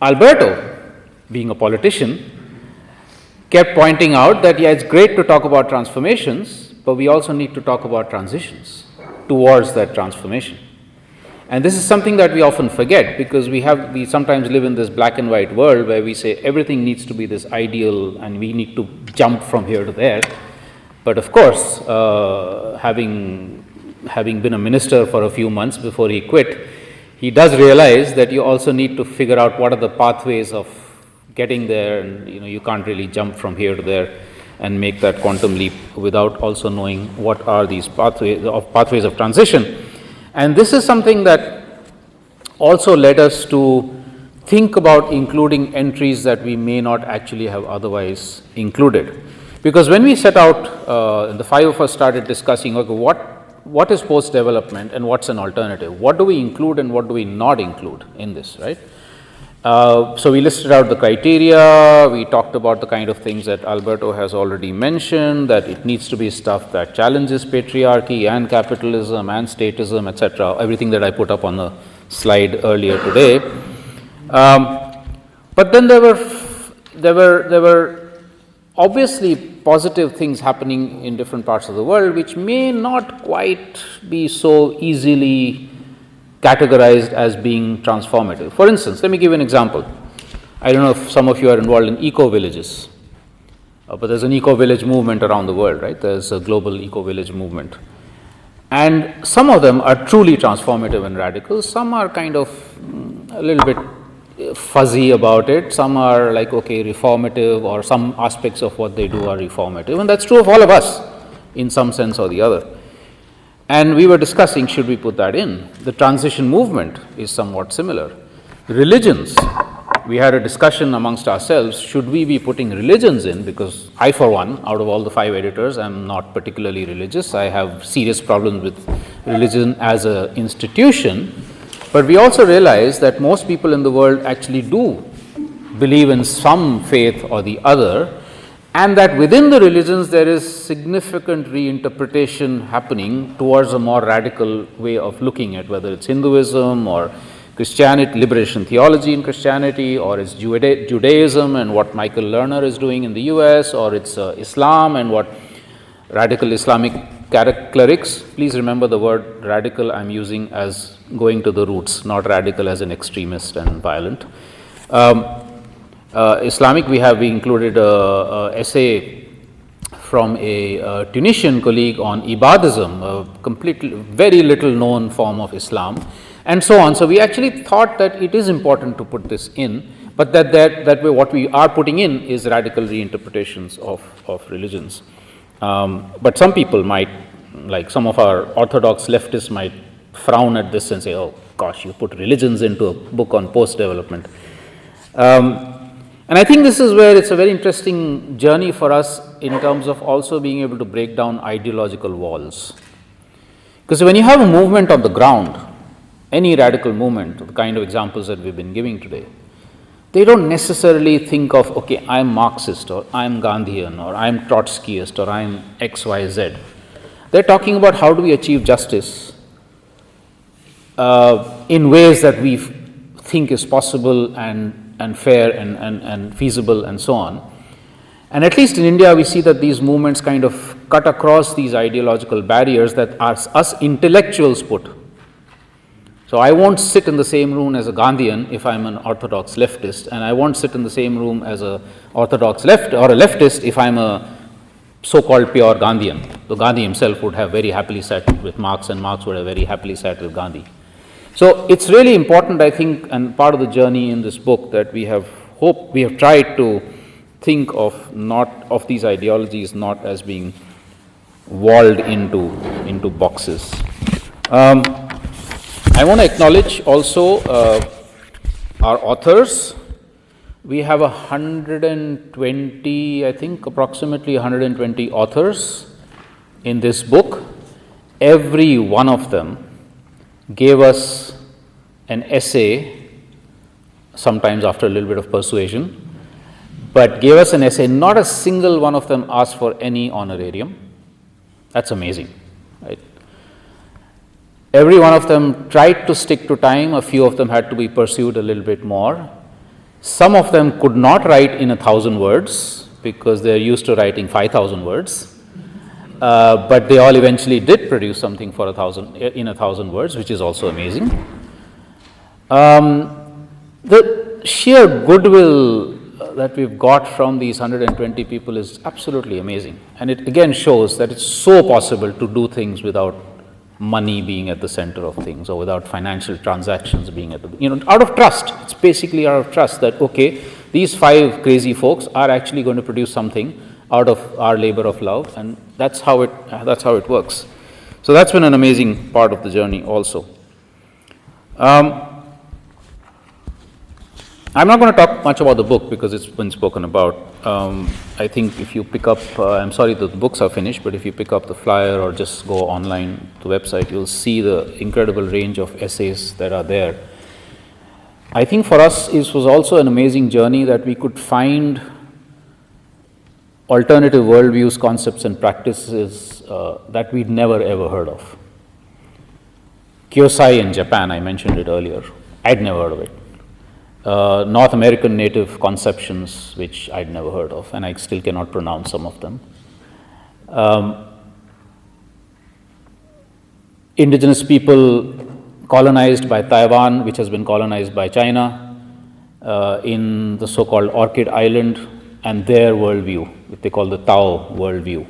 Alberto, being a politician, kept pointing out that, yeah, it's great to talk about transformations, but we also need to talk about transitions towards that transformation. And this is something that we often forget, because we sometimes live in this black and white world where we say everything needs to be this ideal and we need to jump from here to there. But of course, having been a minister for a few months before he quit, he does realize that you also need to figure out what are the pathways of getting there, and you can't really jump from here to there. and make that quantum leap without also knowing what are these pathways of transition. And this is something that also led us to think about including entries that we may not actually have otherwise included. Because when we set out, the five of us started discussing, okay, what is post-development and what's an alternative? What do we include and what do we not include in this, right? So we listed out the criteria, we talked about the kind of things that Alberto has already mentioned, that it needs to be stuff that challenges patriarchy and capitalism and statism, etc., everything that I put up on the slide earlier today. But then there were obviously positive things happening in different parts of the world, which may not quite be so easily categorized as being transformative. For instance, let me give you an example. I don't know if some of you are involved in eco-villages, but there's an eco-village movement around the world, right? There's a global eco-village movement. And some of them are truly transformative and radical. Some are kind of a little bit fuzzy about it. Some are like, okay, reformative, or some aspects of what they do are reformative. And that's true of all of us in some sense or the other. And we were discussing, should we put that in? The transition movement is somewhat similar. Religions, we had a discussion amongst ourselves, should we be putting religions in? Because I, for one, out of all the 5 editors, am not particularly religious. I have serious problems with religion as an institution. But we also realize that most people in the world actually do believe in some faith or the other, and that within the religions there is significant reinterpretation happening towards a more radical way of looking at whether it's Hinduism or Christianity, liberation theology in Christianity, or it's Judaism and what Michael Lerner is doing in the US, or it's Islam and what radical Islamic clerics. Please remember the word radical I'm using as going to the roots, not radical as an extremist and violent. Islamic, we included a essay from a Tunisian colleague on Ibadism, a completely very little known form of Islam, and so on. So we actually thought that it is important to put this in, but that way what we are putting in is radical reinterpretations of religions. But some people might, like some of our orthodox leftists might frown at this and say, oh gosh, you put religions into a book on post-development. And I think this is where it's a very interesting journey for us in terms of also being able to break down ideological walls. Because when you have a movement on the ground, any radical movement, the kind of examples that we've been giving today, they don't necessarily think of, okay, I'm Marxist, or I'm Gandhian, or I'm Trotskyist, or I'm XYZ. They're talking about how do we achieve justice in ways that we think is possible and fair and feasible and so on. And at least in India, we see that these movements kind of cut across these ideological barriers that us intellectuals put. So I won't sit in the same room as a Gandhian if I'm an orthodox leftist, and I won't sit in the same room as a orthodox left or a leftist if I'm a so-called pure Gandhian. So Gandhi himself would have very happily sat with Marx, and Marx would have very happily sat with Gandhi. So it's really important, I think, and part of the journey in this book, that we have tried to think of these ideologies not as being walled into boxes. I want to acknowledge also our authors. We have 120, I think approximately 120 authors in this book. Every one of them gave us an essay, sometimes after a little bit of persuasion, but gave us an essay. Not a single one of them asked for any honorarium. That's amazing, right? Every one of them tried to stick to time. A few of them had to be pursued a little bit more. Some of them could not write in 1,000 words because they're used to writing 5,000 words. But they all eventually did produce something in 1,000 words, which is also amazing. The sheer goodwill that we've got from these 120 people is absolutely amazing. And it again shows that it's so possible to do things without money being at the center of things, or without financial transactions being at the, out of trust. It's basically out of trust that, okay, these 5 crazy folks are actually going to produce something, out of our labor of love, and that's how it works. So that's been an amazing part of the journey also. I'm not going to talk much about the book because it's been spoken about. I think if you pick up, I'm sorry that the books are finished, but if you pick up the flyer or just go online to the website, you'll see the incredible range of essays that are there. I think for us it was also an amazing journey that we could find alternative worldviews, concepts and practices that we'd never ever heard of. Kyosai in Japan, I mentioned it earlier. I'd never heard of it. North American native conceptions, which I'd never heard of, and I still cannot pronounce some of them. Indigenous people colonized by Taiwan, which has been colonized by China, in the so-called Orchid Island, and their worldview, which they call the Tao worldview,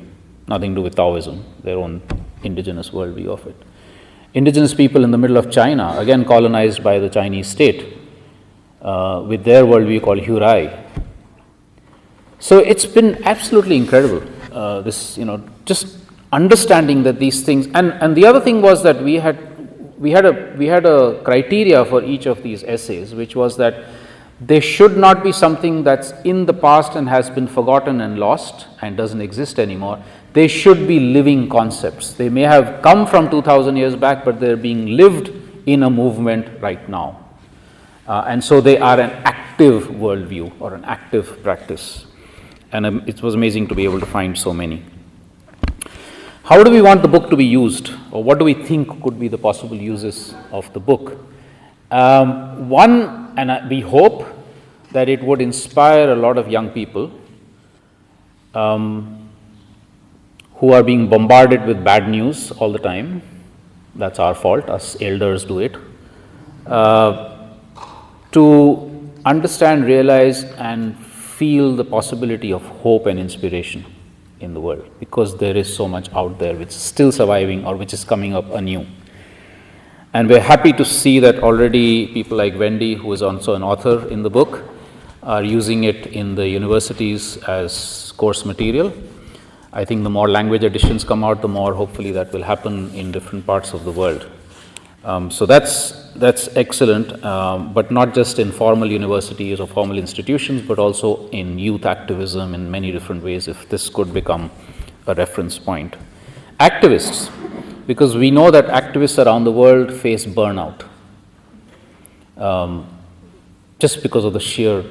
nothing to do with Taoism, their own indigenous worldview of it. Indigenous people in the middle of China, again colonized by the Chinese state, with their worldview called Hurai. So it's been absolutely incredible, just understanding that these things, and the other thing was that we had a criteria for each of these essays, which was that they should not be something that's in the past and has been forgotten and lost and doesn't exist anymore. They should be living concepts. They may have come from 2000 years back, but they're being lived in a movement right now. And so they are an active worldview or an active practice. And it was amazing to be able to find so many. How do we want the book to be used, or what do we think could be the possible uses of the book? One, and we hope that it would inspire a lot of young people who are being bombarded with bad news all the time. That's our fault, us elders do it. To understand, realize, and feel the possibility of hope and inspiration in the world, because there is so much out there which is still surviving or which is coming up anew. And we're happy to see that already people like Wendy, who is also an author in the book, are using it in the universities as course material. I think the more language editions come out, the more hopefully that will happen in different parts of the world. So that's excellent, but not just in formal universities or formal institutions, but also in youth activism in many different ways, if this could become a reference point. Activists, because we know that activists around the world face burnout, just because of the sheer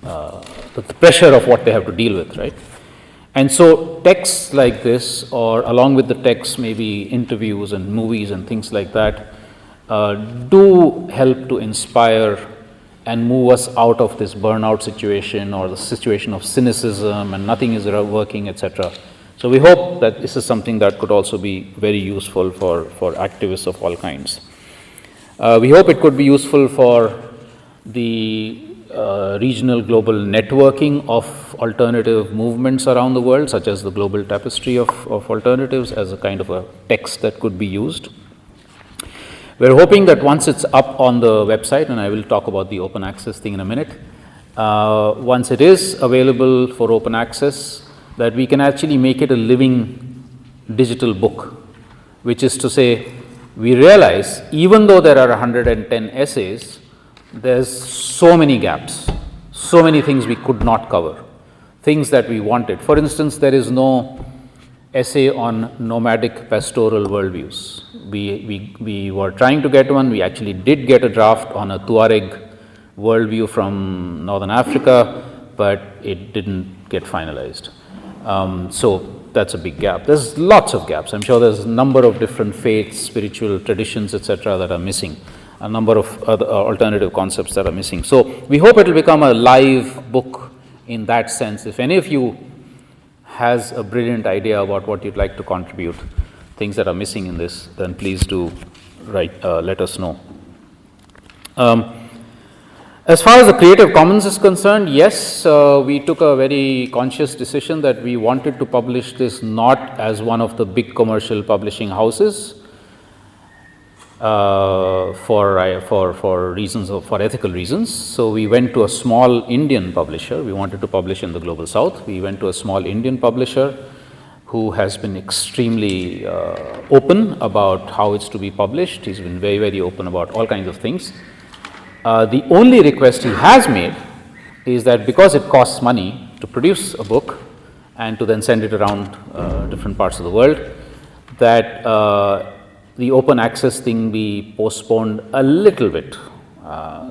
the pressure of what they have to deal with, right? And so texts like this, or along with the texts, maybe interviews and movies and things like that, do help to inspire and move us out of this burnout situation or the situation of cynicism and nothing is working, etc. So we hope that this is something that could also be very useful for activists of all kinds. We hope it could be useful for the regional global networking of alternative movements around the world, such as the Global Tapestry of Alternatives, as a kind of a text that could be used. We're hoping that once it's up on the website, and I will talk about the open access thing in a minute, once it is available for open access, that we can actually make it a living digital book, which is to say, we realize even though there are 110 essays, there's so many gaps, so many things we could not cover, things that we wanted. For instance, there is no essay on nomadic pastoral worldviews. We were trying to get one. We actually did get a draft on a Tuareg worldview from Northern Africa, but it didn't get finalized. So that's a big gap. There's lots of gaps. I'm sure there's a number of different faiths, spiritual traditions, etc., that are missing. A number of other alternative concepts that are missing. So we hope it will become a live book in that sense. If any of you has a brilliant idea about what you'd like to contribute, things that are missing in this, then please do let us know. As far as the Creative Commons is concerned, yes, we took a very conscious decision that we wanted to publish this not as one of the big commercial publishing houses. for reasons for ethical reasons. So we went to a small Indian publisher. We wanted to publish in the global south. We went to a small Indian publisher who has been extremely open about how it's to be published. He's been very, very open about all kinds of things. The only request he has made is that because it costs money to produce a book and to then send it around different parts of the world, that the open access thing be postponed a little bit.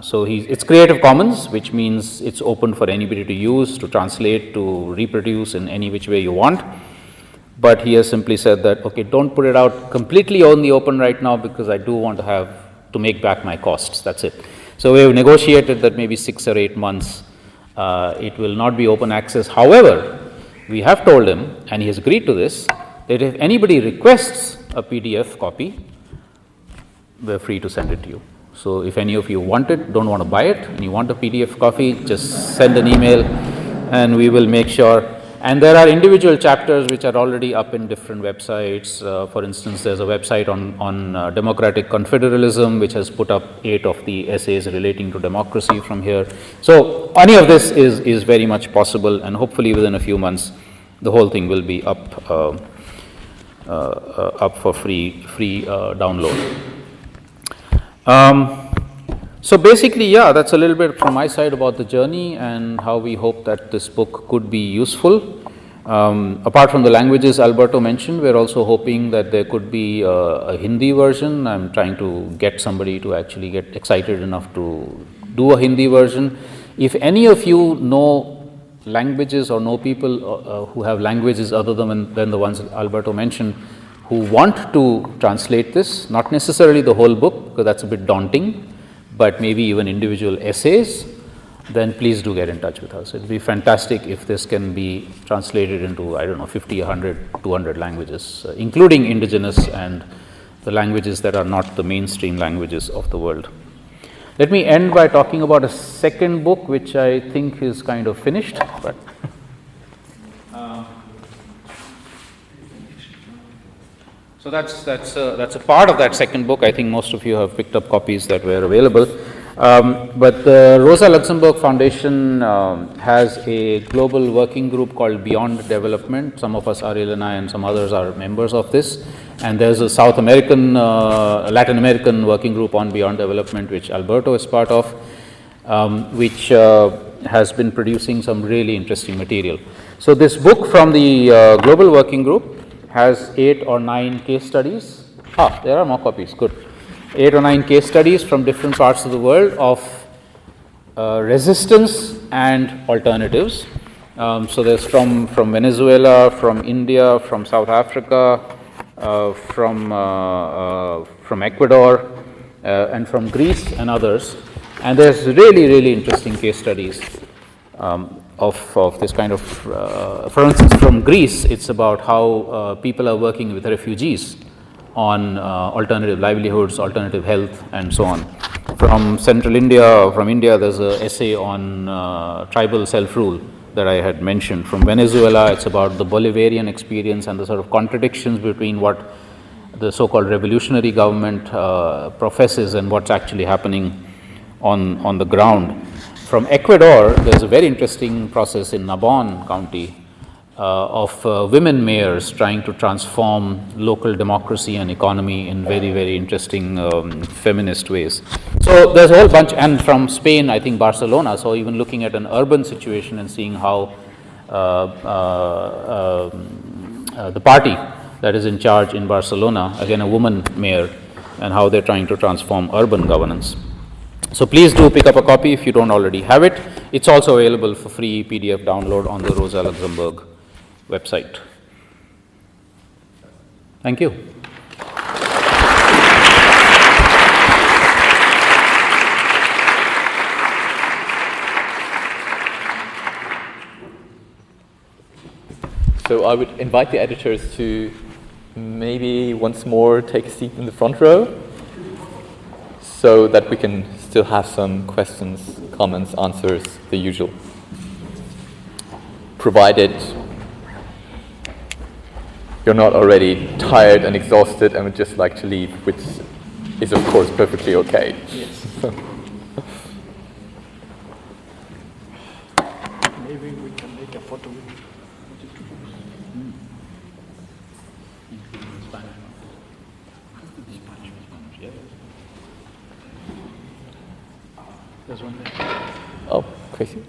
So it's Creative Commons, which means it's open for anybody to use, to translate, to reproduce in any which way you want. But he has simply said that, okay, don't put it out completely on the open right now because I do want to make back my costs. That's it. So we have negotiated that maybe 6 or 8 months it will not be open access. However, we have told him, and he has agreed to this, that if anybody requests a PDF copy, we're free to send it to you. So if any of you want it, don't want to buy it, and you want a PDF copy, just send an email and we will make sure. And there are individual chapters which are already up in different websites. For instance, there's a website on democratic confederalism which has put up 8 of the essays relating to democracy from here. So any of this is very much possible, and hopefully within a few months the whole thing will be up for free download. So basically, yeah, that's a little bit from my side about the journey and how we hope that this book could be useful. Apart from the languages Alberto mentioned, we're also hoping that there could be a Hindi version. I'm trying to get somebody to actually get excited enough to do a Hindi version. If any of you know languages or know people who have languages other than the ones Alberto mentioned, who want to translate this, not necessarily the whole book because that's a bit daunting, but maybe even individual essays, then please do get in touch with us. It would be fantastic if this can be translated into, 50, 100, 200 languages, including indigenous and the languages that are not the mainstream languages of the world. Let me end by talking about a second book, which I think is kind of finished, but so that's a part of that second book. I think most of you have picked up copies that were available. But the Rosa Luxemburg Foundation has a global working group called Beyond Development. Some of us, Ariel and I, and some others are members of this. And there's a South American, Latin American working group on Beyond Development, which Alberto is part of, which has been producing some really interesting material. So this book from the global working group has 8 or 9 case studies. There are more copies, good. 8 or 9 case studies from different parts of the world of resistance and alternatives. So there's from Venezuela, from India, from South Africa, from Ecuador, and from Greece and others. And there's really, really interesting case studies of this kind of, for instance, from Greece, it's about how people are working with refugees on alternative livelihoods, alternative health, and so on. From Central India, from India, there's an essay on tribal self-rule that I had mentioned. From Venezuela, it's about the Bolivarian experience and the sort of contradictions between what the so-called revolutionary government professes and what's actually happening on the ground. From Ecuador, there's a very interesting process in Nabon County of women mayors trying to transform local democracy and economy in very, very interesting feminist ways. So there's a whole bunch, and from Spain, I think Barcelona, so even looking at an urban situation and seeing how the party that is in charge in Barcelona, again a woman mayor, and how they're trying to transform urban governance. So please do pick up a copy if you don't already have it. It's also available for free PDF download on the Rosa Luxemburg website. Thank you. So I would invite the editors to maybe once more take a seat in the front row so that we can still have some questions, comments, answers, the usual. Provided you're not already tired and exhausted and would just like to leave with is of course perfectly okay. Yes. Maybe we can make a photo. There's one there. Oh, crazy.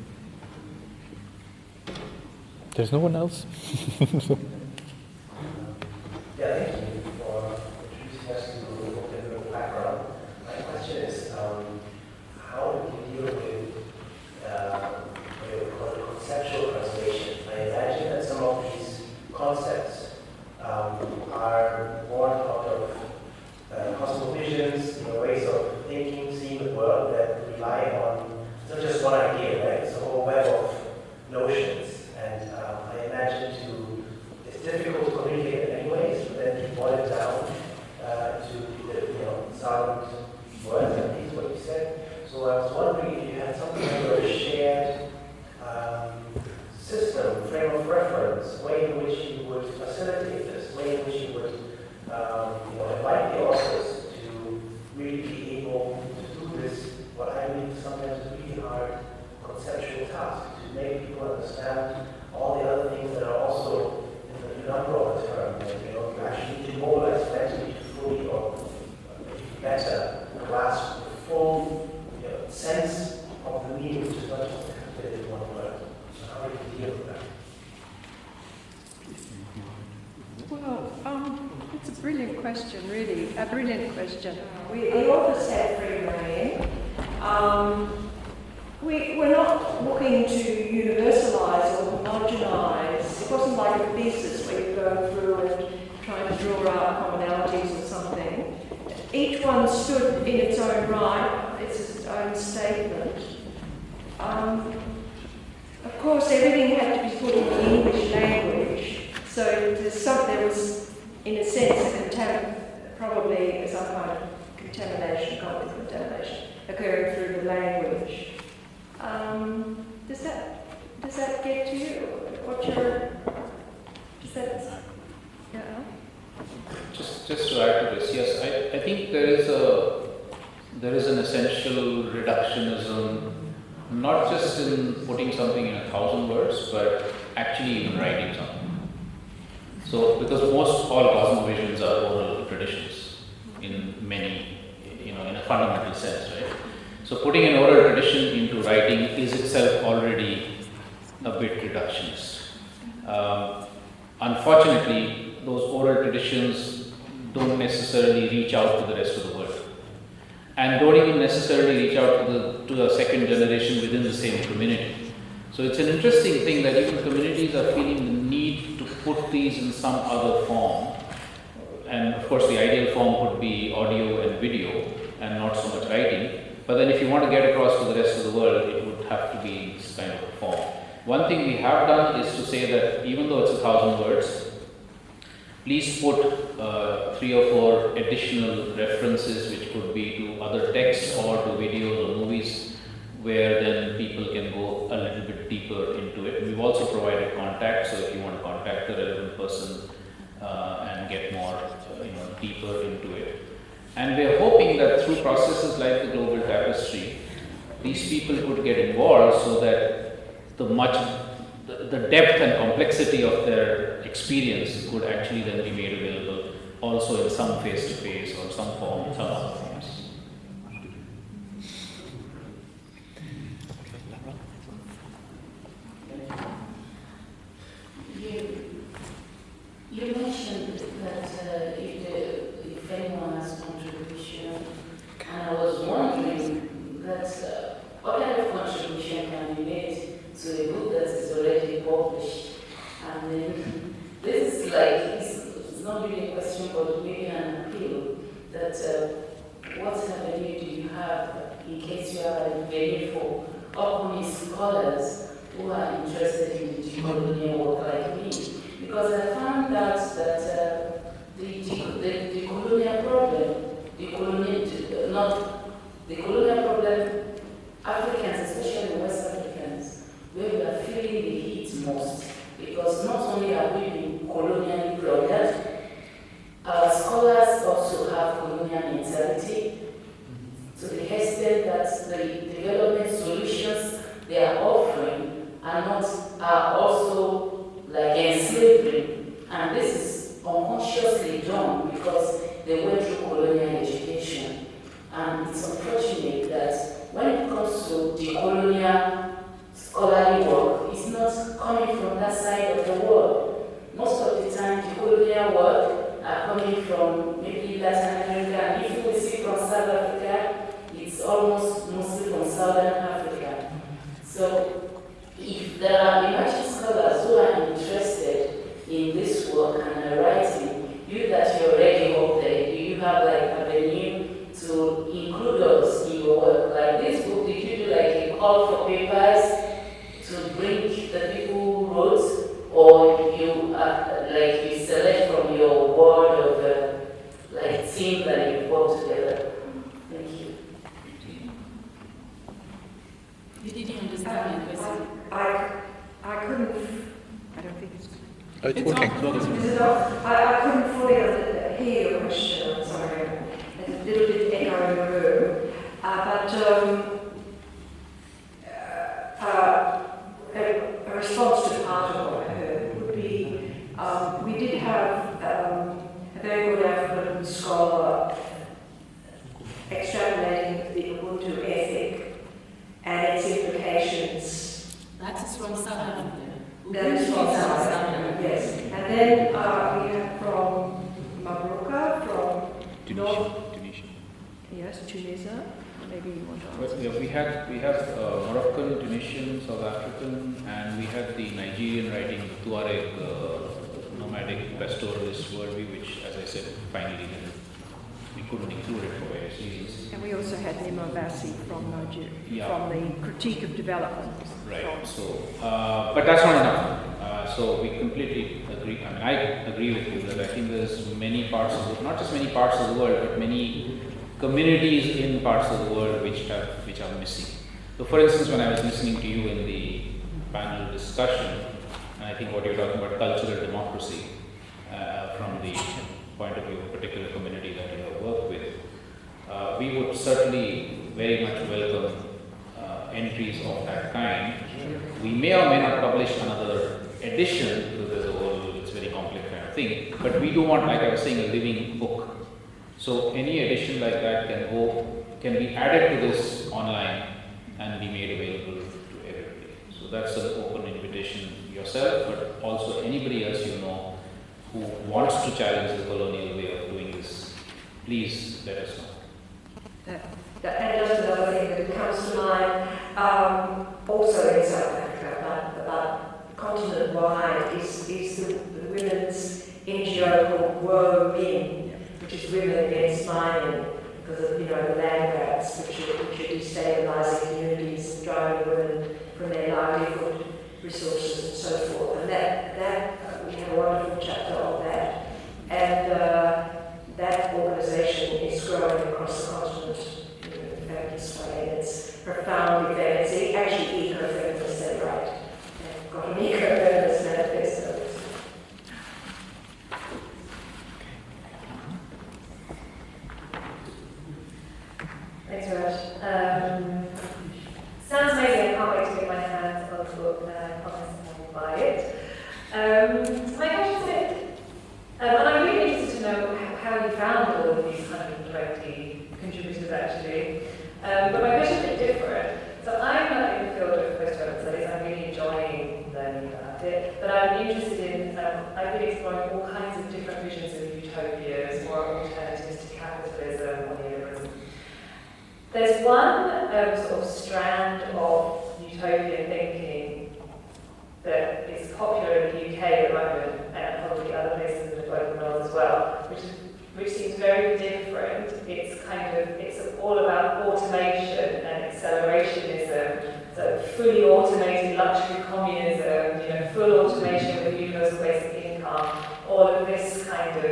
There's no one else? Yeah, thank you for introducing us to a little bit of background. My question is, how do you deal with what we call conceptual translation? I imagine that some of these concepts are born out of cosmovisions, ways of thinking, seeing the world that rely on, it's not just one idea, right? It's a whole web of notions. And I imagine it's difficult to communicate in many ways, but then to boil it down to sound words, at least what you said. So I was wondering if you had something like a shared system, frame of reference, way in which you would facilitate this, way in which you would invite the authors to really be able to do this, what I believe is sometimes a really hard conceptual task, to make people understand all the other things that are also in the umbrella term. You actually need to mobilize mentally to fully or better grasp the full sense of the meaning, which is not just captured in one word. So how do you deal with that? Well, it's a brilliant question, really, a brilliant question. The authors have free rein. We're not looking to universalize or homogenize. It wasn't like a thesis where you go through and try to draw out commonalities or something. Each one stood in its own right, it's its own statement. Of course, everything had to be put in the English language, so there was, in a sense, probably some kind of contamination, cognitive contamination, occurring through the language. Does that get to you? Yeah? Just to add to this, yes, I think there is an essential reductionism, not just in putting something in 1,000 words, but actually even writing something. So, because most all cosmovisions are oral traditions in many, in a fundamental sense, right? So putting an oral tradition into writing is itself already a bit reductionist. Unfortunately, those oral traditions don't necessarily reach out to the rest of the world, and don't even necessarily reach out to the second generation within the same community. So it's an interesting thing that even communities are feeling the need to put these in some other form. And of course, the ideal form could be audio and video and not so much writing. But then if you want to get across to the rest of the world, it would have to be this kind of a form. One thing we have done is to say that even though it's 1,000 words, please put 3 or 4 additional references, which could be to other texts or to videos or movies, where then people can go a little bit deeper into it. We've also provided contact, so if you want to contact the relevant person and get more deeper into it. And we are hoping that through processes like the Global Tapestry, these people could get involved so that the depth and complexity of their experience could actually then be made available also in some face-to-face or some form, some other forms. You mentioned that if anyone has contribution, and I was wondering that what kind of contribution can be made to a book that is already published? And then this is it's not really a question, but maybe an appeal that what avenue do you have in case you are a venue for upcoming scholars who are interested in decolonial work like me? Because I found out that the colonial problem, Africans, especially West Africans, where we are feeling the heat most, because not only are we being colonially plundered, our scholars also have colonial mentality, like you select from your word of like team that you work together. Thank you. You didn't understand my question. I couldn't, I don't think it's... Oh, it's working. Is it not? I couldn't fully hear your question, I'm sorry. There's a little bit echo in the room. A response to part of what I heard would be, we did have a very good African scholar extrapolating the Ubuntu ethic and its implications. That is from South Africa. That is from South Africa, yes. And then we have from Mabroka, from Tunisia. Yes, Tunisia. Maybe you want to answer. Well, yeah, we have Moroccan, Tunisian, South African, and we have the Nigerian writing, the Tuareg nomadic pastoralist worldview, which, as I said, finally we couldn't include it for various reasons. And we also had Nemo Bassi from Nigeria, Yeah. from the Critique of Development. Right. So, but that's not enough. So we completely agree. I mean, I agree with you that I think there's many parts of not just many parts of the world, but many communities in parts of the world which are missing. So, for instance, when I was listening to you in the panel discussion, and I think what you're talking about cultural democracy from the point of view of a particular community that you have worked with, we would certainly very much welcome entries of that kind. We may or may not publish another edition because there's a whole, it's very complex kind of thing, but we do want, like I was saying, a living book. So any edition like that can be added to this online and be made available to everybody. So that's an open invitation yourself, but also anybody else you know who wants to challenge the colonial way of doing this. Please let us know. And just another thing that comes to mind, also in South Africa, but continent-wide, is the women's NGO called Grow In, which is women against mining, because of the land grabs which are destabilising communities and driving women from their livelihood resources and so forth. And that we have a wonderful chapter on that, and that organisation is growing across the continent in a fabulous way. It's profoundly feminist. It's actually eco-feminist, that's right. They've got an eco-feminist manifesto. Thanks very much. Sounds amazing. I can't wait to get my hands on the book and I promise I will buy it. My question is, and I'm really interested to know how you found all of these 120 contributors actually. But my question is a bit different. So I'm not in the field of post-development studies. I'm really enjoying learning about it. But I'm interested in, I've been exploring all kinds of different visions of utopias or alternatives to capitalism or neoliberalism. There's one sort of strand of utopian thinking that is popular in the UK at the moment, and probably other places in the global world as well, which seems very different. It's all about automation and accelerationism. So fully automated luxury communism, full automation with universal basic income, all of this kind of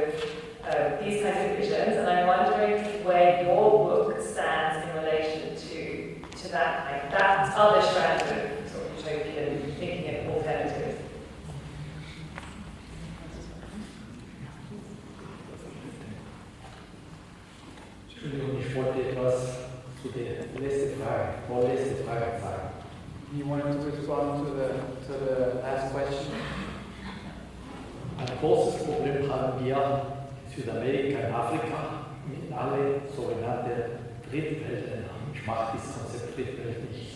these kinds of visions, and I'm wondering where your book stands in relation to that other strand of sort of utopian thinking and alternatives. Entschuldigung, ich wollte etwas zu der vorletzten Frage sagen. You wanted to respond to the last question? Ein großes Problem haben wir in Südamerika, in Afrika, in alle sogenannten Drittweltländer. Ich mag dieses Konzept Drittwelt nicht.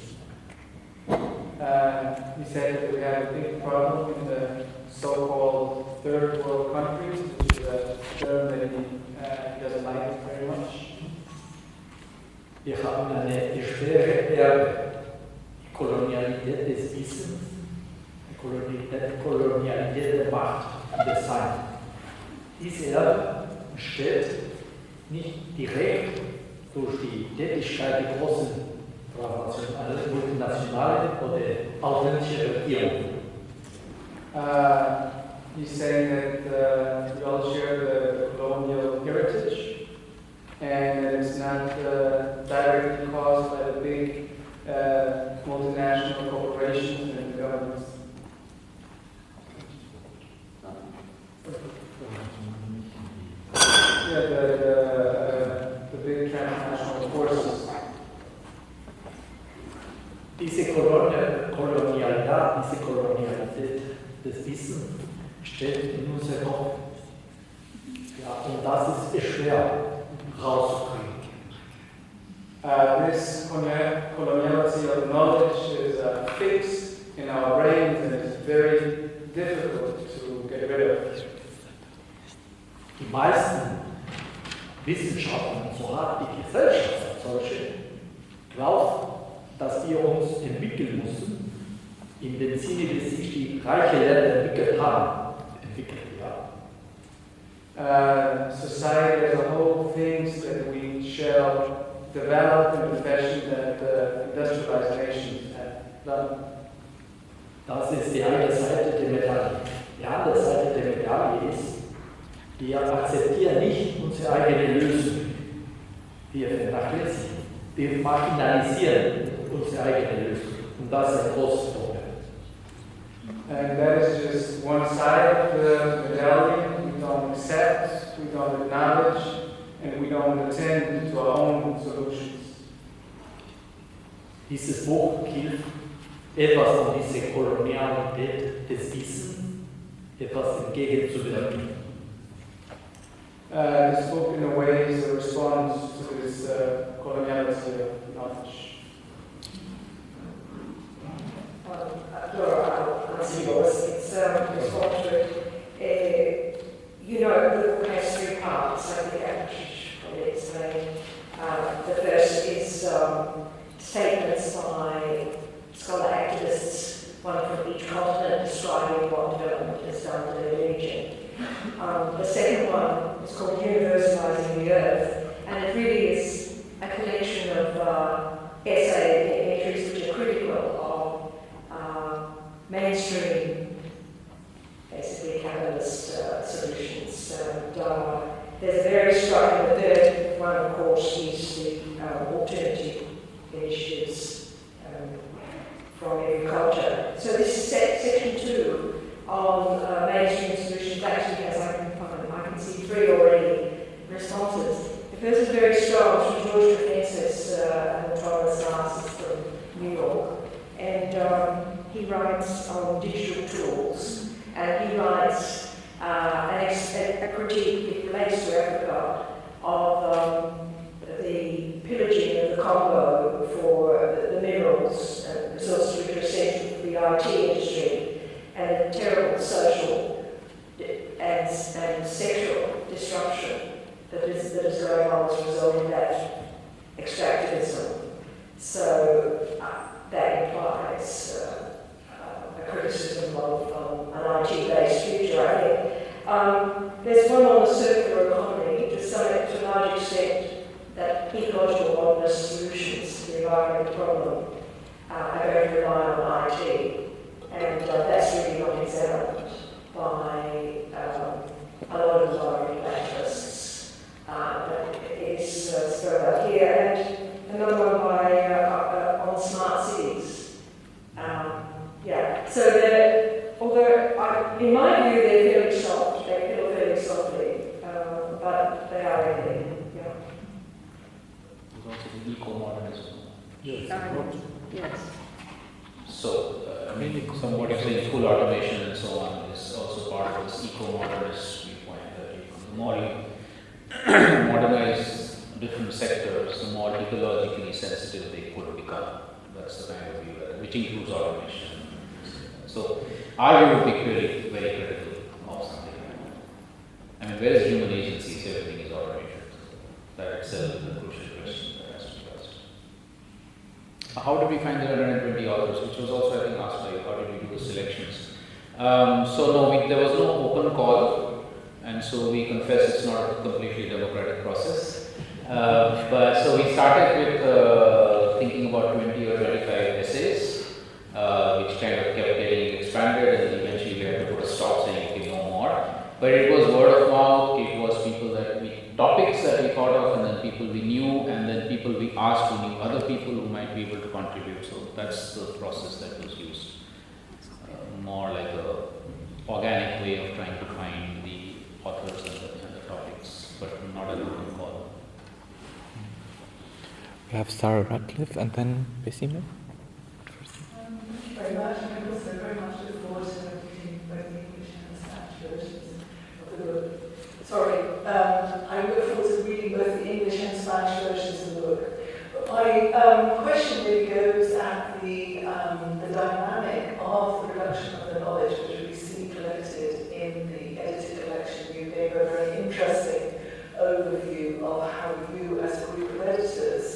You said that we have a big problem in the so-called third world countries, which is a term that he doesn't like very much. Wir haben eine schwere Erbe, die Kolonialität des Wissens, die Kolonialität der Macht und des Seins. Diese Erbe entsteht nicht direkt durch die Tätigkeit der großen multinationalen oder ausländischen Regierungen. He's saying that we all share the colonial heritage, and that it's not directly caused by the big multinational corporations and governments. Yeah, the big transnational forces. Diese Kolonialität des Wissens stellt in unser Kopf. Ja, und das ist schwer rauszukriegen. This coloniality of knowledge is fixed in our brains and it's very difficult to get rid of. Die meisten Wissenschaften, so hat die Gesellschaft als solche, glaubt, dass wir uns entwickeln müssen, in dem Sinne, wie sich die reichen Länder entwickelt haben. Society as a whole thinks that we shall develop in the fashion that industrialized nations have done. Das ist die eine Seite der Medaille. Die andere Seite der Medaille ist, wir akzeptieren nicht unsere eigene Lösung. Wir vernachlässigen, wir marginalisieren unsere eigene Lösung. Und das ist ein großes Problem. And that is just one side of the medallion. We don't accept, we don't acknowledge, and we don't attend to our own solutions. Dieses Buch hilft, etwas von dieser Kolonialität des Wissens, etwas entgegenzuwirken. This book, in a way, is a response to this coloniality of knowledge. It's got to, you know, the book has three parts, I think I should probably explain. The first is statements by scholar activists, one from each continent, describing what development has done to their region. The second one is called Universalizing the Earth, and it really is a collection of entries which are critical of mainstream, basically capitalist solutions. And there's a very striking, the third one, of course, is the alternative initiatives from agriculture. So this is section 2 on mainstream solutions. Actually, as I can see 3 already responses. The first is very strong from George Preface and Thomas Narcissus from New York. And he writes on digital tools, and he writes a critique, it relates to Africa, of the pillaging of the Congo for the minerals and resources which are essential for the IT industry, and the terrible social and sexual disruption that is going on as a result of that extractivism. So that implies a criticism of an IT-based future, I think. There's one on the circular economy, to a large extent, that ecological modernist solutions to the environmental problem are going to rely on IT, and that's really not examined by a lot of environmental activists. But it is spelled out here, and another one by on smart cities. So although in my view they're fairly soft, they feel fairly softly, but they are everything. There's also the eco-modernism. Yes. So, some what you're saying, full automation and so on is also part of this eco-modernist viewpoint that the more you modernize different sectors, the more ecologically sensitive they could become. That's the kind of view, which includes automation. So, our view would be very, very critical of something like that. I mean, where is human agency if everything is automation? That itself is a crucial question that has to be asked. How did we find the 120 authors, which was also, I think, asked by you, how did we do the selections? There was no open call, and so we confess it's not a completely democratic process. So we started with thinking about 20 or 25 essays, which kind of kept getting expanded, and then eventually we had to put a stop saying, okay, no more But it was word of mouth, it was topics that we thought of, and then people we knew, and then people we asked who knew other people who might be able to contribute. So that's the process that was used. More like a organic way of trying to find the authors and the topics, but not a open call. We have Sarah Radcliffe and then Besime. Thank you very much. I also very much look forward to reading both the English and the Spanish versions of the book. Sorry, I look forward to reading both the English and Spanish versions of the book. But my question really goes at the dynamic of the production of the knowledge which we see collected in the edited collection. You gave a very interesting overview of how you, as a group of editors,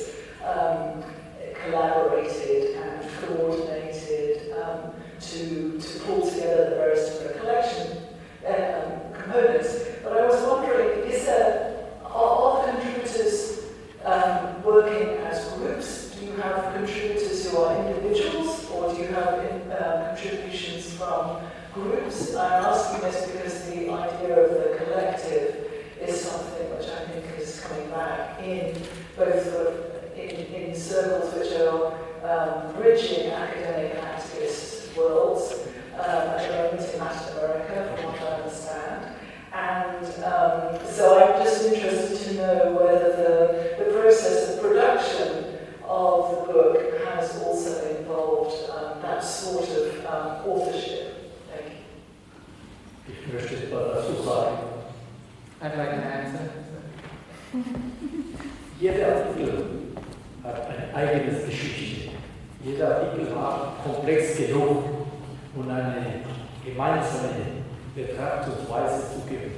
collaborated and coordinated to pull together the various different collection components. But I was wondering, are the contributors working as groups? Do you have contributors who are individuals, or do you have contributions from groups? I'm asking this because the idea of the collective is something which I think is coming back in both sort of in circles which are bridging academic and activist worlds at the moment in Latin America, from what I understand. And so I'm just interested to know whether the process of production of the book has also involved that sort of authorship. Thank you. Ich möchte etwas dazu sagen. I'd like to answer. Jeder Artikel hat eine eigene Geschichte. Jeder Artikel war komplex genug, um eine gemeinsame Betrachtungsweise zu geben.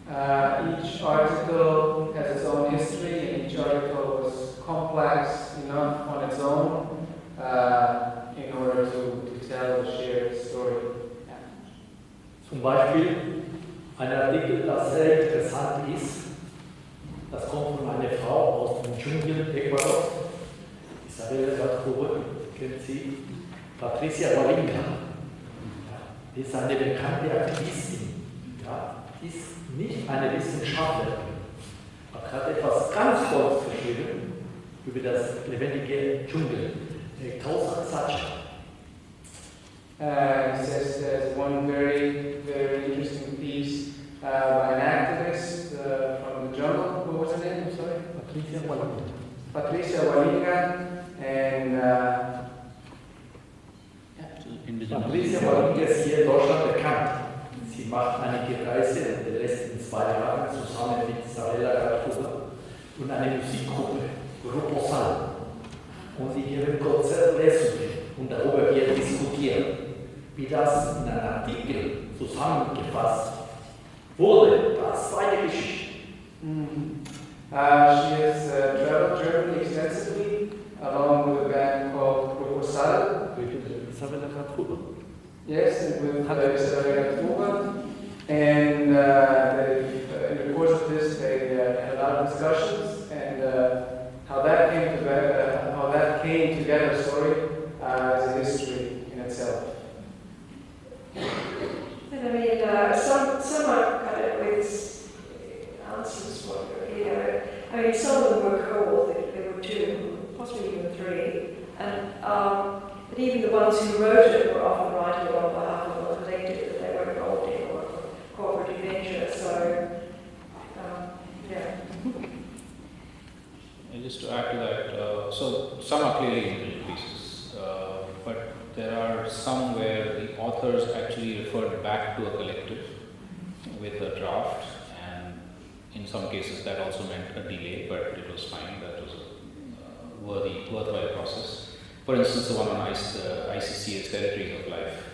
Each article has its own history, and each article was complex enough on its own in order to tell a shared story. Zum Beispiel ein Artikel, das sehr interessant ist, das kommt von einer Frau aus dem Dschungel Ecuador, Isabella Gartruber, kennt sie, Patricia Walinga. Die ist eine bekannte Aktivistin. Ja, ist nicht eine Wissenschaftlerin. Er hat etwas ganz Tolles geschrieben über das lebendige Dschungel. Causa Sacha. He says there's one very, very interesting piece by an activist from the jungle. What was her name? I'm sorry? Patricia Walinga. Patricia Walinga. And Patricia Walinga ist hier in Deutschland bekannt. Sie macht einige Reise in den letzten 2 Jahren zusammen mit Isabella Gartruber und eine Musikgruppe, Grupo Sal. Und sie geben Konzertlesungen und darüber wir diskutieren. Wie das in einem Artikel zusammengefasst wurde, das war eine Geschichte. She has traveled Germany extensively along with a band called Preface. Isabella Gartruber. Yes, and with Isabella Gartruber. And in the course of this, they had a lot of discussions, and how that came together, is a history in itself. And I mean, some are kind of with answers what you're here. I mean, some of them were co-authored, there were 2, possibly even 3, and but even the ones who wrote it were often writing on behalf of a collective that they were involved in or a cooperative venture. So, yeah. And just to add to that, so some are clearly individual pieces, but there are some where the authors actually referred back to a collective with a draft, and in some cases that also meant a delay, but it was fine. That was a worthwhile process. For instance, the one on ICC's Territories of Life,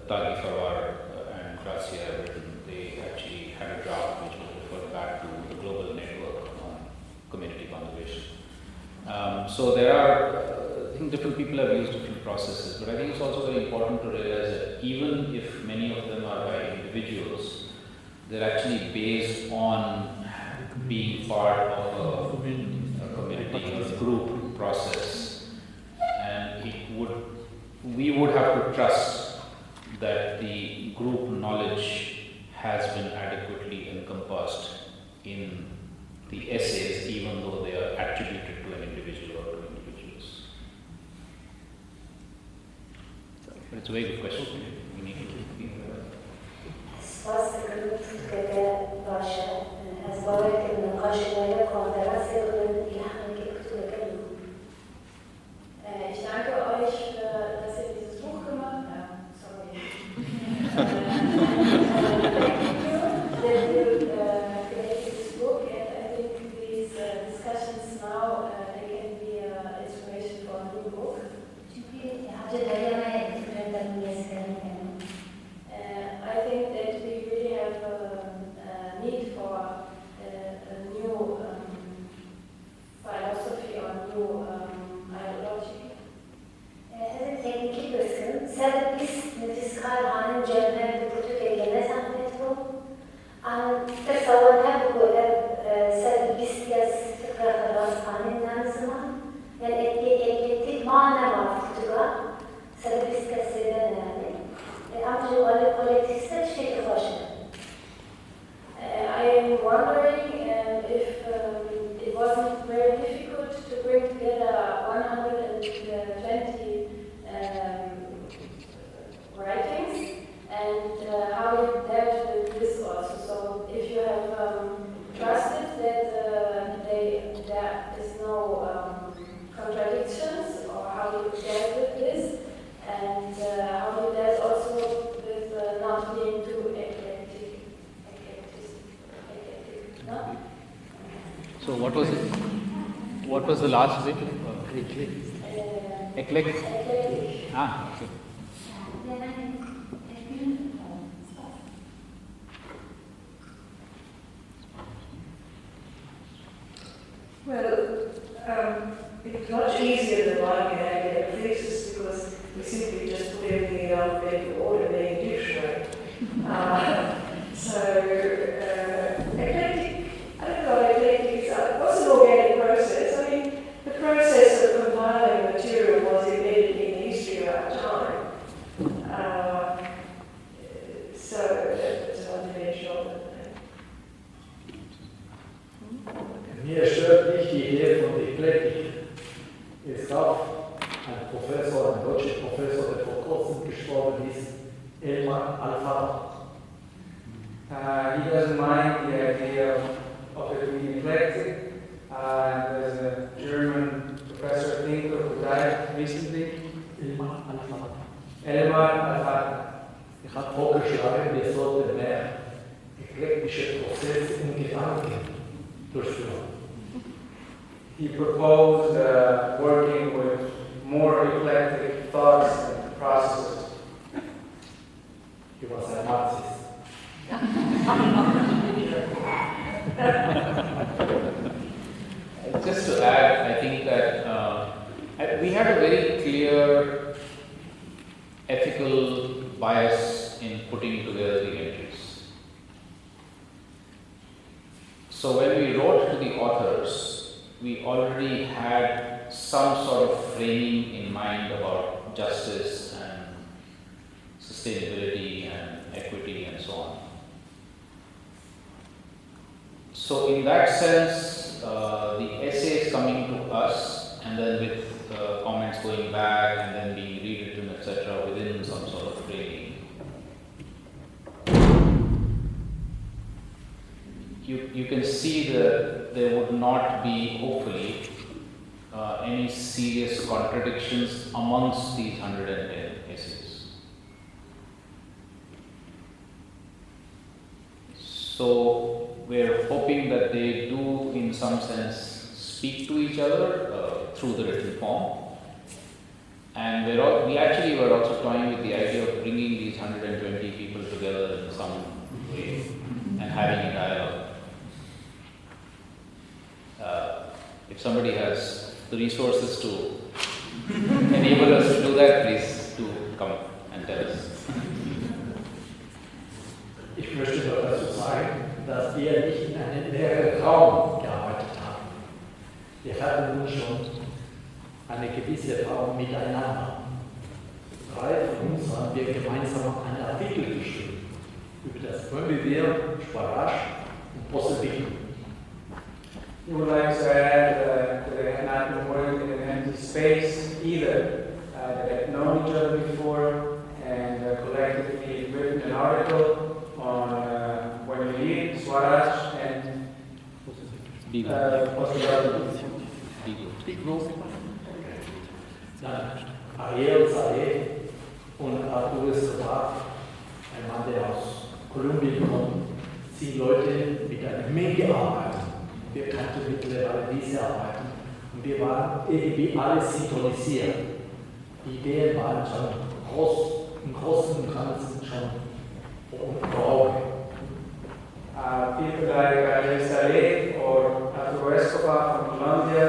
Tagi Farwar and Gracia have written, they actually had a draft which was referred back to the global network on community conservation. So there are, I think different people have used different processes, but I think it's also very important to realize that even if many of them are by individuals, they're actually based on being part of a community or a group process. And we would have to trust that the group knowledge has been adequately encompassed in the essays, even though they are attributed to an individual or to individuals? But it's a very good question. We need to think about it. Ich danke euch, dass ihr dieses Buch gemacht habt. Sorry. That you created this book, and I think these discussions now they can be inspiration for a new book. I think that we really have a need for a new philosophy or new ideology. هذا تكنيكي بسكن سبب بس نتسخر عن الجبهة البرتغالية مثلا نتهم عن تصورها بقول سبب بس ياس فكرة خلاص عن الناس زمان يعني أكيد معنا مع البرتغال سبب بس كسبنا يعني أمجد ولا تستشفي الخشب. I am wondering if it wasn't very difficult to bring together 120 writings, and how you dealt with this also. So if you have trusted that there is no contradictions, or how you dealt with this, and how you dealt also with not being too eclectic. No? So what was it? What was the last bit? Eclectic. Ah, okay. Well, it's much easier than writing an academic thesis because we simply just put everything in alphabetical order in a dictionary. Eclectic, I don't know what eclectic is. What's an organic process? I mean, the process of compiling material was embedded in the history of our time. So that's one dimension of it. Mir stört nicht die Idee von Eklektik. Es gab einen Professor, einen deutschen Professor, der vor kurzem gestorben ist, Elmar Alfaro. He doesn't mind the idea of it being eclectic. There's a German professor thinker who died recently. Elmar Alfaro. Elmar Alfaro. Er hat vorgeschlagen, wir sollten mehr eklektische Prozesse und Gedanken durchführen. He proposed working with more eclectic thoughts and processes. He was a Marxist. Just to add, I think that we had a very clear ethical bias in putting together the entries. So when we wrote to the authors, we already had some sort of framing in mind about justice and sustainability and equity and so on. So in that sense, the essays coming to us and then with comments going back and then being rewritten, etc., within some sort of framing, you can see that there would not be, hopefully, any serious contradictions amongst these 110 essays. So we're hoping that they do, in some sense, speak to each other through the written form. And we actually were also toying with the idea of bringing these 120 people together in some way and having a dialogue. If somebody has the resources to enable us to do that, please do come and tell us. Ich möchte noch dazu sagen, dass wir nicht in einem leeren Raum gearbeitet haben. Wir hatten nun schon eine gewisse Erfahrung miteinander. 3 von uns haben wir gemeinsam einen Artikel geschrieben. über das Mobilier, Sparage und Possibility. We would like to add that they had not been working in an empty space either. They had known each other before and collectively written an article on when you need Swaraj and possibilities. Ariel Saleh und Arthur Escobar, ein Mann, der aus Kolumbien kommt, sind Leute mit einer Menge Arbeit. Wir kannten mittlerweile diese Arbeiten und wir waren irgendwie alle synchronisiert. Die Ideen waren schon im Großen und Ganzen schon vor Augen. People like Ariel Saleh or Arturo Escobar from Colombia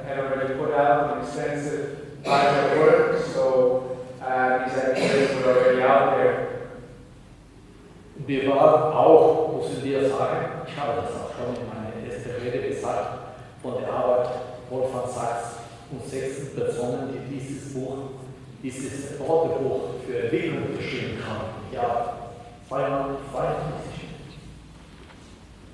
had already put out an extensive body of work, so these ideas were already out there. Wir waren auch, müssen wir sagen, ich habe das auch schon in meiner ersten Rede gesagt, von der Arbeit Wolfgang Sachs und 6 Personen, die dieses Wörterbuch für Entwicklung geschrieben haben. Ja, 252.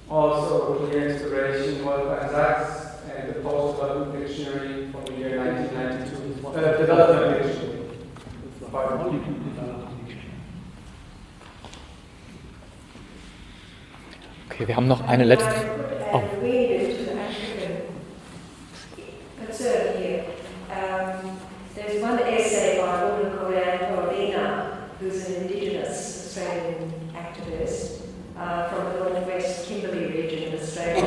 Also, with the inspiration, Wolfgang Sachs and the Post-Development Dictionary from the year 1992. Development Dictionary. Okay, wir haben noch eine letzte. Oh. There's one essay by a woman called Anne Paulina, who's an indigenous Australian activist from the northwest Kimberley region of Australia.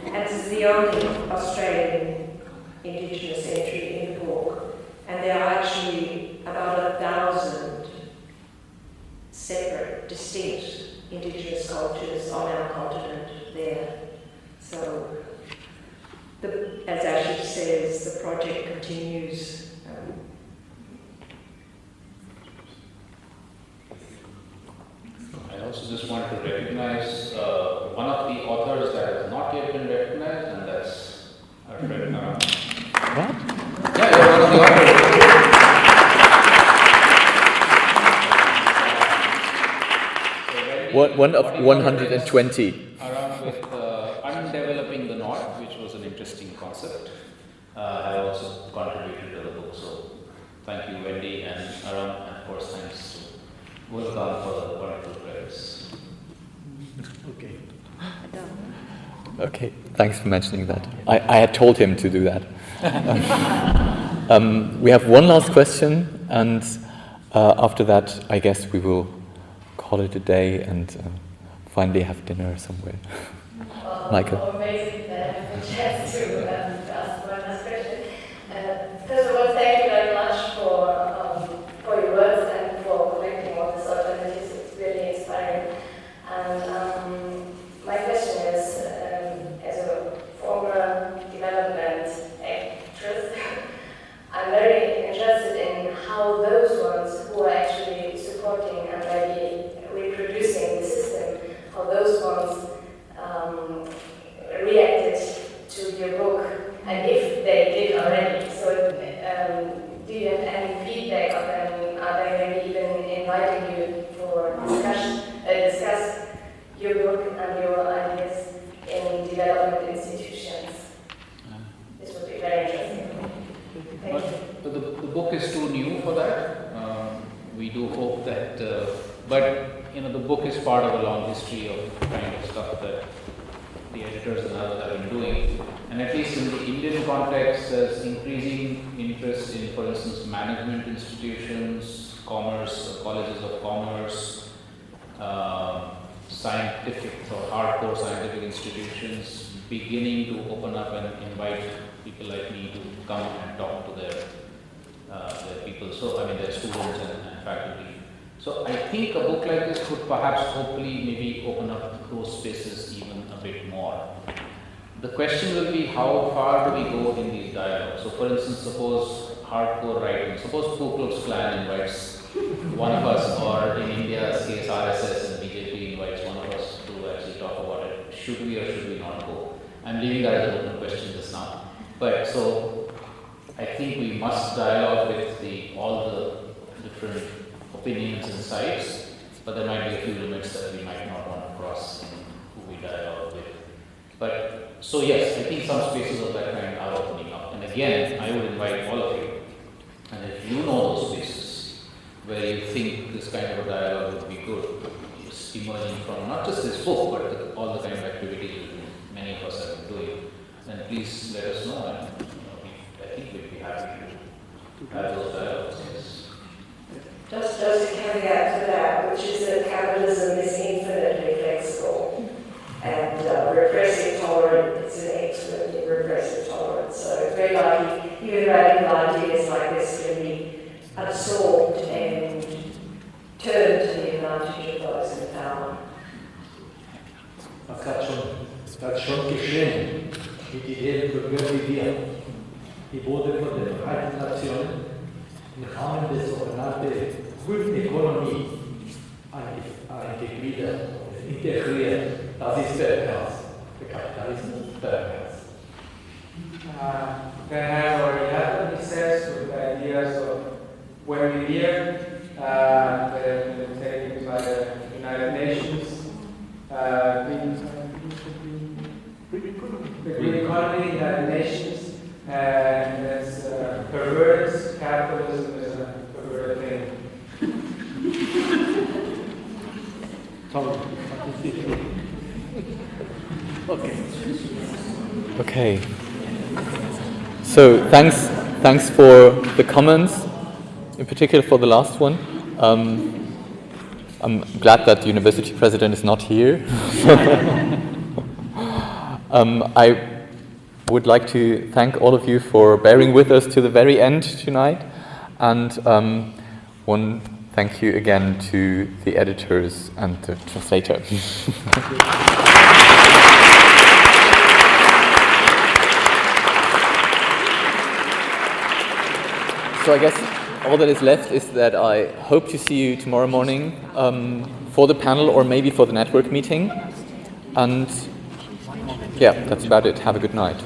And this is the only Australian indigenous entry in the book. And there are actually about 1,000 separate, distinct indigenous cultures on our continent there. So, as Ashley says, the project continues. I also just wanted to recognize one of the authors that has not yet been recognized, and that's our friend Aram. What? Yeah, you're one of the authors. One of 120. Around with Undeveloping the North, which was an interesting concept, have also contributed to the book. So thank you, Wendy and Aram, and of course thanks to Wolfgang for the wonderful preface. Okay. Okay, thanks for mentioning that. I had told him to do that. We have one last question, and after that, I guess we will call it a day and finally have dinner somewhere. Michael. Amazing that I have a chance to ask one last question. First of all, thank you very much for your words and for collecting all these alternatives. It's really inspiring. And my question is, as a former development actress, I'm very interested in how those ones who are actually supporting and maybe reproducing the system, how those ones reacted to your book, and if they did already. So, do you have any feedback of them? Are they maybe even inviting you for discuss your book and your ideas in development institutions? This would be very interesting. Thank you. But the book is too new for that. We do hope that, but the book is part of a long history of kind of stuff that the editors and others have been doing. And at least in the Indian context, there's increasing interest in, for instance, management institutions, commerce, colleges of commerce, scientific or hardcore scientific institutions beginning to open up and invite people like me to come and talk to their people. So, their students and faculty. So I think a book like this could perhaps, hopefully, maybe open up those spaces even a bit more. The question will be, how far do we go in these dialogues? So for instance, suppose hardcore writing, suppose Ku Klux Klan invites one of us, or in India's case RSS and BJP invites one of us to actually talk about it. Should we or should we not go? I'm leaving that as an open question just now. But so I think we must dialogue with all the different opinions and sides. but there might be a few limits that we might not want to cross in who we dialogue with. But, so yes, I think some spaces of that kind are opening up. And again, I would invite all of you, and if you know those spaces where you think this kind of a dialogue would be good, it's emerging from not just this book, but all the kind of activities that many of us have been doing, then please let us know, and I think we'd be happy to have those dialogues. Just a caveat to that, which is that capitalism is infinitely flexible and repressive tolerant. It's an expertly repressive tolerance. So it's very likely even radical ideas like this can be absorbed and turned to the advantage of those in power. Das hat schon geschehen mit der Idee für Bürger. Die wurde von den Vereinten Nationen im Rahmen der sogenannten grünen Ökonomie integriert. Das ist der Kapitalismus, That has already happened, he says, with the ideas of when we hear that have been taken by the United Nations, the green economy, United Nations, and that's perverse capitalism is a perverted thing. Okay. So thanks for the comments, in particular for the last one. I'm glad that the university president is not here. I would like to thank all of you for bearing with us to the very end tonight, and one thank you again to the editors and the translator. So I guess all that is left is that I hope to see you tomorrow morning for the panel or maybe for the network meeting. And yeah, that's about it. Have a good night.